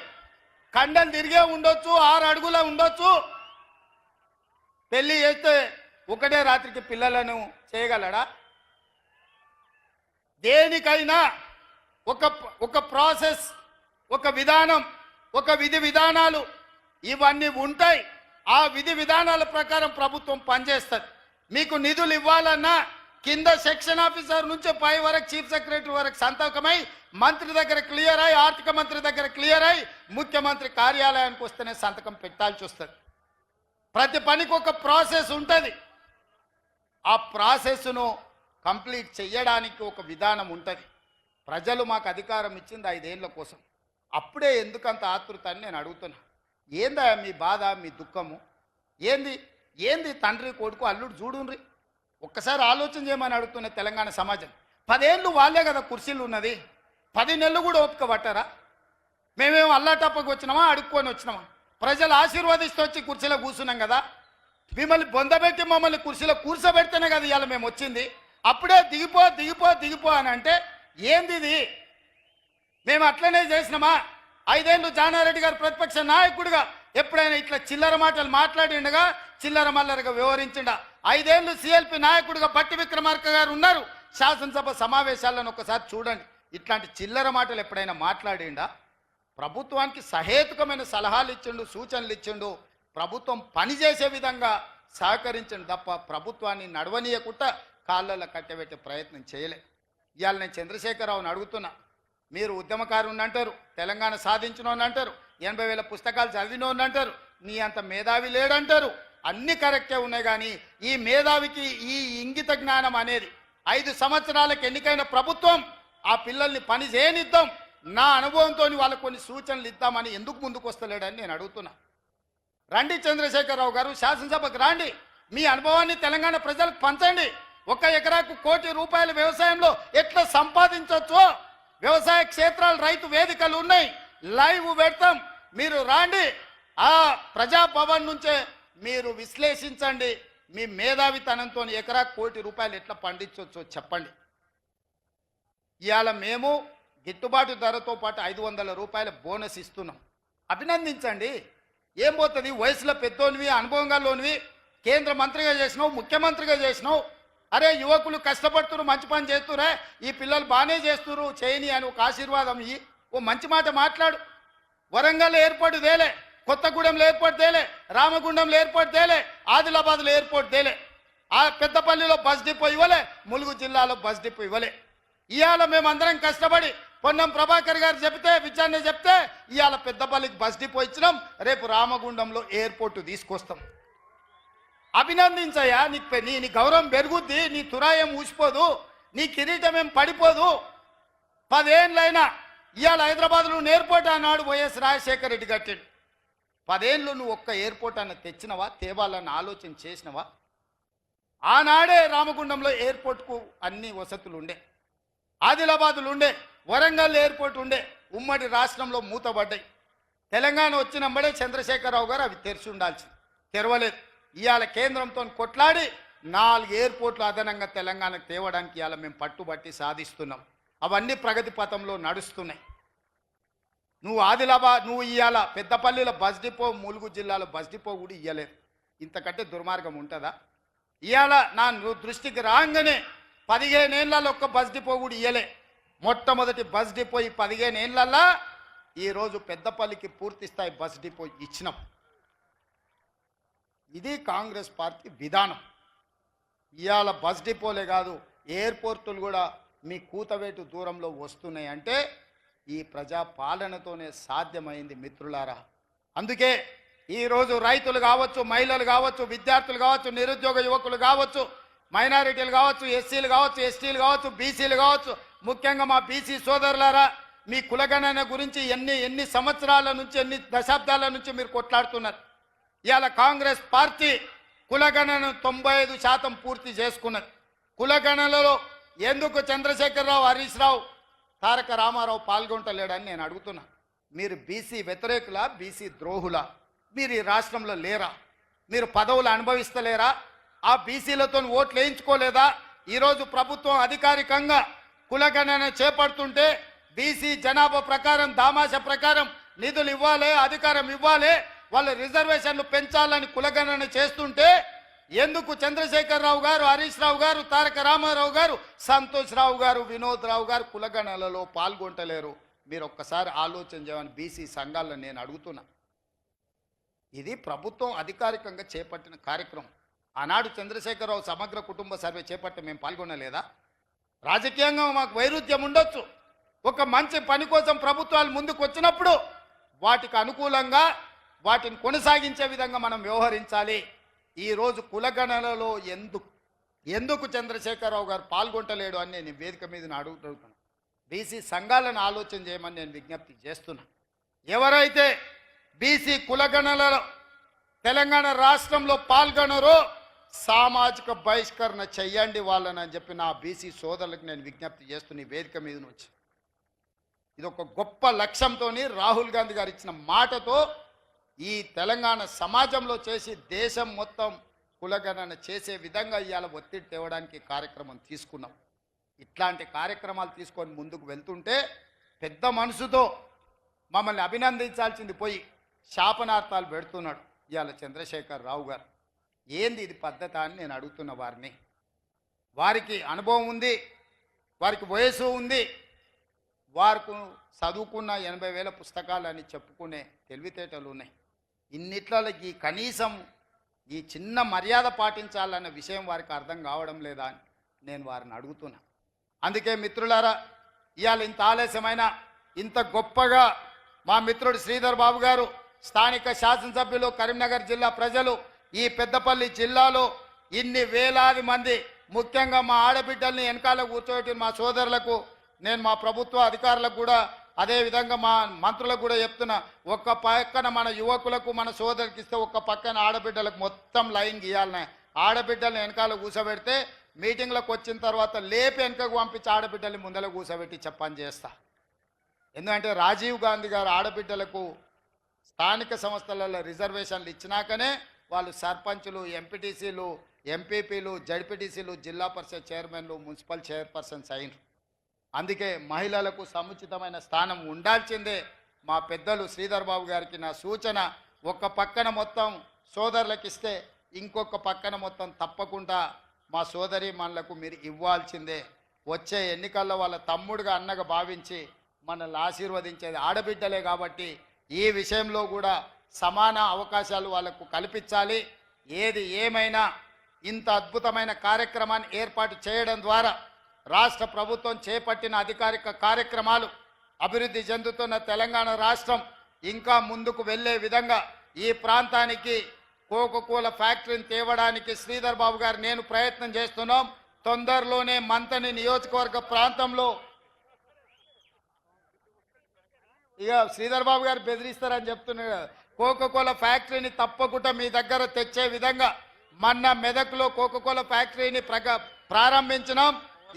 కండలు తిరిగే ఉండొచ్చు, 6 అడుగుల ఉండొచ్చు, పెళ్లి చేస్తే ఒకటే రాత్రికి పిల్లలను చేయగలడా? దేనికైనా ఒక ప్రాసెస్, ఒక విధానం, ఒక విధి విధానాలు ఇవన్నీ ఉంటాయి. ఆ విధి విధానాల ప్రకారం ప్రభుత్వం పనిచేస్తుంది. మీకు నిధులు ఇవ్వాలన్నా కింద సెక్షన్ ఆఫీసర్ నుంచి పై వరకు చీఫ్ సెక్రటరీ వరకు సంతకమై, మంత్రి దగ్గర క్లియర్ అయి, ఆర్థిక మంత్రి దగ్గర క్లియర్ అయి, ముఖ్యమంత్రి కార్యాలయానికి వస్తేనే సంతకం పెట్టాల్సి వస్తుంది. ప్రతి పనికి ఒక ప్రాసెస్ ఉంటుంది. ఆ ప్రాసెస్ను కంప్లీట్ చేయడానికి ఒక విధానం ఉంటుంది. ప్రజలు మాకు అధికారం ఇచ్చింది 5 ఏళ్ల కోసం. అప్పుడే ఎందుకంత ఆతృత అని నేను అడుగుతున్నా. ఏందా మీ బాధ, మీ దుఃఖము ఏంది? తండ్రి కొడుకు అల్లుడు చూడుండ్రి, ఒక్కసారి ఆలోచన చేయమని అడుగుతున్న తెలంగాణ సమాజం. 10 ఏళ్ళు వాళ్ళే కదా కుర్చీలు ఉన్నది, 10 నెలలు కూడా ఓపిక పట్టారా? మేమేమో అల్లాటప్పకు వచ్చినామా, అడుక్కొని వచ్చినామా? ప్రజలు ఆశీర్వాదిస్తూ వచ్చి కుర్చీలో కూర్చున్నాం కదా. మిమ్మల్ని బొందబెట్టి మమ్మల్ని కుర్చీలో కూర్చోబెడితేనే కదా ఇవాళ మేము వచ్చింది. అప్పుడే దిగిపో అని అంటే ఏంది ఇది? మేము అట్లనే చేసినామా? 5 ఏళ్ళు జానారెడ్డి గారు ప్రతిపక్ష నాయకుడిగా ఎప్పుడైనా ఇట్లా చిల్లర మాటలు మాట్లాడిండగా, చిల్లర మల్లరగా వ్యవహరించిండా? 5 ఏళ్ళు సిఎల్పి నాయకుడిగా బట్టి విక్రమార్క గారు ఉన్నారు. శాసనసభ సమావేశాలను ఒకసారి చూడండి. ఇట్లాంటి చిల్లర మాటలు ఎప్పుడైనా మాట్లాడిండా? ప్రభుత్వానికి సహేతుకమైన సలహాలు ఇచ్చిండు, సూచనలు ఇచ్చిండు, ప్రభుత్వం పనిచేసే విధంగా సహకరించండి తప్ప ప్రభుత్వాన్ని నడవనీయకుండా కాళ్ళలో కట్టబెట్టే ప్రయత్నం చేయలే. ఇవాళ నేను చంద్రశేఖరరావుని అడుగుతున్నా. మీరు ఉద్యమకారుని అంటారు, తెలంగాణ సాధించినోని అంటారు, 80,000 పుస్తకాలు చదివినోని అంటారు, నీ అంత మేధావి లేడంటారు. అన్ని కరెక్టే ఉన్నాయి, కానీ ఈ మేధావికి ఈ ఇంగిత జ్ఞానం అనేది 5 సంవత్సరాలకు ఎన్నికైన ప్రభుత్వం ఆ పిల్లల్ని పని చేయనిద్దాం, నా అనుభవంతో వాళ్ళకు కొన్ని సూచనలు ఇద్దామని ఎందుకు ముందుకు వస్తలేడని నేను అడుగుతున్నా. రండి చంద్రశేఖరరావు గారు, శాసనసభకు రండి, మీ అనుభవాన్ని తెలంగాణ ప్రజలకు పంచండి. 1 ఎకరాకు ₹1,00,00,000 వ్యవసాయంలో ఎట్లా సంపాదించవచ్చో వ్యవసాయ క్షేత్రాలు, రైతు వేదికలు ఉన్నాయి, లైవ్ పెడతాం. మీరు రాండి, ఆ ప్రజాభవన్ నుంచే మీరు విశ్లేషించండి. మీ మేధావితనంతో ఎకరాకు ₹1,00,00,000 ఎట్లా పండించవచ్చో చెప్పండి. ఇవాళ మేము గిట్టుబాటు ధరతో పాటు ₹500 బోనస్ ఇస్తున్నాం. అభినందించండి. ఏం పోతుంది? వయసులో పెద్దోనివి, అనుభవంగాలోనివి, కేంద్ర మంత్రిగా చేసినావు, ముఖ్యమంత్రిగా చేసినావు. అరే యువకులు కష్టపడుతున్నారు, మంచి పని చేస్తురే, ఈ పిల్లలు బాగానే చేస్తున్నారు, చేయని అని ఒక ఆశీర్వాదం ఇయ్యి, ఓ మంచి మాట మాట్లాడు. వరంగల్ ఎయిర్పోర్ట్ తేలే, కొత్తగూడెంలో ఎయిర్పోర్ట్ తేలే, రామగుండంలో ఎయిర్పోర్ట్ తేలే, ఆదిలాబాద్లో ఎయిర్పోర్ట్ తేలే, ఆ పెద్దపల్లిలో బస్ డిపో ఇవ్వలే, ములుగు జిల్లాలో బస్ డిపో ఇవ్వలే. ఇవాళ మేమందరం కష్టపడి పొన్నం ప్రభాకర్ గారు చెప్తే, విచారణ చెప్తే ఇవాళ పెద్దపల్లికి బస్ డిపో ఇచ్చినాం, రేపు రామగుండంలో ఎయిర్పోర్ట్ తీసుకొస్తాం. అభినందించయ్యా, నీ గౌరవం పెరుగుద్ది, నీ తురాయం ఊసిపోదు, నీ కిరీటం ఏం పడిపోదు. 10 ఏళ్ళైనా ఇవాళ హైదరాబాద్లో ఎయిర్పోర్ట్ అన్నాడు వైఎస్ రాజశేఖర రెడ్డి కట్టాడు. 10 ఏళ్ళు నువ్వు ఒక్క ఎయిర్పోర్ట్ అన్న తెచ్చినవా, తేవాలన్న ఆలోచన చేసినవా? ఆనాడే రామగుండంలో ఎయిర్పోర్ట్కు అన్ని వసతులు ఉండే, ఆదిలాబాదులు ఉండే, వరంగల్ ఎయిర్పోర్ట్ ఉండే, ఉమ్మడి రాష్ట్రంలో మూతబడ్డాయి. తెలంగాణ వచ్చినప్పుడే చంద్రశేఖరరావు గారు అవి తెరిచి ఉండాల్సి తెరవలేదు. ఇవాళ కేంద్రంతో కొట్లాడి 4 ఎయిర్పోర్ట్లు అదనంగా తెలంగాణకు తేవడానికి ఇవాళ మేము పట్టుబట్టి సాధిస్తున్నాం. అవన్నీ ప్రగతి పథంలో నడుస్తున్నాయి. నువ్వు ఆదిలాబాద్, నువ్వు ఇవాళ పెద్దపల్లిలో బస్ డిపో, ములుగు జిల్లాలో బస్ డిపో కూడా ఇవ్వలేదు. ఇంతకంటే దుర్మార్గం ఉంటుందా? ఇవాళ నా దృష్టికి రాగానే 15 ఏళ్ళలో ఒక్క బస్ డిపో కూడా ఇవ్వలే. మొట్టమొదటి బస్ డిపో ఈ 15 ఏళ్ళల్లో ఈరోజు పెద్దపల్లికి పూర్తి స్థాయి బస్ డిపో ఇచ్చినాం. ఇది కాంగ్రెస్ పార్టీ విధానం. ఇవాళ బస్ డిపోలే కాదు, ఎయిర్పోర్టులు కూడా మీ కూతవేటు దూరంలో వస్తున్నాయి అంటే ఈ ప్రజా పాలనతోనే సాధ్యమైంది మిత్రులారా. అందుకే ఈరోజు రైతులు కావచ్చు, మహిళలు కావచ్చు, విద్యార్థులు కావచ్చు, నిరుద్యోగ యువకులు కావచ్చు, మైనారిటీలు కావచ్చు, ఎస్సీలు కావచ్చు, ఎస్టీలు కావచ్చు, బీసీలు కావచ్చు, ముఖ్యంగా మా బీసీ సోదరులారా, మీ కులగణన గురించి ఎన్ని సంవత్సరాల నుంచి, ఎన్ని దశాబ్దాల నుంచి మీరు కొట్లాడుతున్నారు. ఇవాళ కాంగ్రెస్ పార్టీ కులగణను 95% పూర్తి చేసుకున్నది. కులగణనలో ఎందుకు చంద్రశేఖరరావు, హరీష్ రావు, తారక రామారావు పాల్గొంటలేడని నేను అడుగుతున్నా. మీరు బీసీ వ్యతిరేకులా, బీసీ ద్రోహులా? మీరు ఈ రాష్ట్రంలో లేరా? మీరు పదవులు అనుభవిస్తలేరా? ఆ బీసీలతో ఓట్లు వేయించుకోలేదా? ఈరోజు ప్రభుత్వం అధికారికంగా కులగణన చేపడుతుంటే బీసీ జనాభా ప్రకారం, దామాష ప్రకారం నిధులు ఇవ్వాలి, అధికారం ఇవ్వాలి, వాళ్ళ రిజర్వేషన్లు పెంచాలని కులగణన చేస్తుంటే ఎందుకు చంద్రశేఖరరావు గారు, హరీష్ రావు గారు, తారక రామారావు గారు, సంతోష్ రావు గారు, వినోద్ రావు గారు కులగణనలో పాల్గొంటలేరు? మీరు ఒక్కసారి ఆలోచన చేయమని బీసీ సంఘాలను నేను అడుగుతున్నా. ఇది ప్రభుత్వం అధికారికంగా చేపట్టిన కార్యక్రమం. ఆనాడు చంద్రశేఖరరావు సమగ్ర కుటుంబ సర్వే చేపట్టి మేము పాల్గొనలేదా? రాజకీయంగా మాకు వైరుధ్యం ఉండొచ్చు. ఒక మంచి పని కోసం ప్రభుత్వాలు ముందుకు వచ్చినప్పుడు వాటికి అనుకూలంగా వాటిని కొనసాగించే విధంగా మనం వ్యవహరించాలి. ఈరోజు కులగణనలో ఎందుకు చంద్రశేఖరరావు గారు పాల్గొంటలేడు అని నేను వేదిక మీద అడుగుతున్నాను. బీసీ సంఘాలను ఆలోచన చేయమని నేను విజ్ఞప్తి చేస్తున్నా. ఎవరైతే బీసీ కులగణనలో తెలంగాణ రాష్ట్రంలో పాల్గొనరో సామాజిక బహిష్కరణ చెయ్యండి వాళ్ళని అని చెప్పి నా బీసీ సోదరులకు నేను విజ్ఞప్తి చేస్తున్న వేదిక మీద నుంచి. ఇది ఒక గొప్ప లక్ష్యంతో రాహుల్ గాంధీ గారు ఇచ్చిన మాటతో ఈ తెలంగాణ సమాజంలో చేసి దేశం మొత్తం కులగణన చేసే విధంగా ఇవాళ ఒత్తిడి తేవడానికి కార్యక్రమం తీసుకున్నాం. ఇట్లాంటి కార్యక్రమాలు తీసుకొని ముందుకు వెళ్తుంటే పెద్ద మనసుతో మమ్మల్ని అభినందించాల్సింది పోయి శాపనార్థాలు పెడుతున్నాడు ఇవాళ చంద్రశేఖర్ రావు గారు. ఏంది ఇది పద్ధతి అని నేను అడుగుతున్న వారిని. వారికి అనుభవం ఉంది, వారికి వయసు ఉంది, వారికి చదువుకున్న 80,000 పుస్తకాలు అని చెప్పుకునే తెలివితేటలు ఉన్నాయి. ఇన్నిట్లలో ఈ కనీసం ఈ చిన్న మర్యాద పాటించాలన్న విషయం వారికి అర్థం కావడం లేదా అని నేను వారిని అడుగుతున్నా. అందుకే మిత్రులారా, ఇవాళ ఇంత ఆలస్యమైన ఇంత గొప్పగా మా మిత్రుడు శ్రీధర్ బాబు గారు, స్థానిక శాసనసభ్యులు, కరీంనగర్ జిల్లా ప్రజలు, ఈ పెద్దపల్లి జిల్లాలో ఇన్ని వేలాది మంది, ముఖ్యంగా మా ఆడబిడ్డల్ని వెనకాల కూర్చోబెట్టిన మా సోదరులకు నేను మా ప్రభుత్వ అధికారులకు కూడా అదేవిధంగా మా మంత్రులకు కూడా చెప్తున్నా, ఒక్క పక్కన మన యువకులకు మన సోదరుకి ఇస్తే ఒక్క పక్కన ఆడబిడ్డలకు మొత్తం లైన్ గీయాలనే. ఆడబిడ్డల్ని వెనకాల కూర్చోబెడితే మీటింగ్లకు వచ్చిన తర్వాత లేపి వెనకకు పంపించి ఆడబిడ్డల్ని ముందర కూర్చోబెట్టి చెప్పని చేస్తా. ఎందుకంటే రాజీవ్ గాంధీ గారు ఆడబిడ్డలకు స్థానిక సంస్థలలో రిజర్వేషన్లు ఇచ్చినాకనే వాళ్ళు సర్పంచులు, ఎంపీటీసీలు, ఎంపీపీలు, జడ్పీటీసీలు, జిల్లా పరిషత్ చైర్మన్లు, మున్సిపల్ చైర్పర్సన్స్ అయినరు. అందుకే మహిళలకు సముచితమైన స్థానం ఉండాల్సిందే. మా పెద్దలు శ్రీధర్ బాబు గారికి నా సూచన, ఒక్క పక్కన మొత్తం సోదరులకు ఇస్తే ఇంకొక పక్కన మొత్తం తప్పకుండా మా సోదరి మనలకు మీరు ఇవ్వాల్సిందే. వచ్చే ఎన్నికల్లో వాళ్ళ తమ్ముడుగా అన్నగా భావించి మనల్ని ఆశీర్వదించేది ఆడబిడ్డలే కాబట్టి ఈ విషయంలో కూడా సమాన అవకాశాలు వాళ్లకు కల్పించాలి. ఏది ఏమైనా ఇంత అద్భుతమైన కార్యక్రమాన్ని ఏర్పాటు చేయడం ద్వారా రాష్ట్ర ప్రభుత్వం చేపట్టిన అధికారిక కార్యక్రమాలు అభివృద్ధి చెందుతున్న తెలంగాణ రాష్ట్రం ఇంకా ముందుకు వెళ్ళే విధంగా ఈ ప్రాంతానికి కోకోకోలా ఫ్యాక్టరీని తేవడానికి శ్రీధర్ బాబు గారు నేను ప్రయత్నం చేస్తున్నాం. తొందరలోనే మంతని నియోజకవర్గ ప్రాంతంలో ఇక శ్రీధర్ బాబు గారు బెదిరిస్తారని చెప్తున్నారు. కోకోకోలా ఫ్యాక్టరీని తప్పకుండా మీ దగ్గర తెచ్చే విధంగా మొన్న మెదక్లో కోకోకోలా ఫ్యాక్టరీని ప్రారంభించినాం.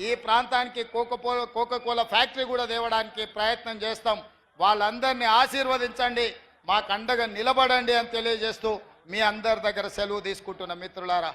ఈ ప్రాంతానికి కోకోకోలా ఫ్యాక్టరీ కూడా తేవడానికి ప్రయత్నం చేస్తాం. వాళ్ళందరినీ ఆశీర్వదించండి, మాకు అండగా నిలబడండి అని తెలియజేస్తూ మీ అందరి దగ్గర సెలవు తీసుకుంటున్న మిత్రులారా.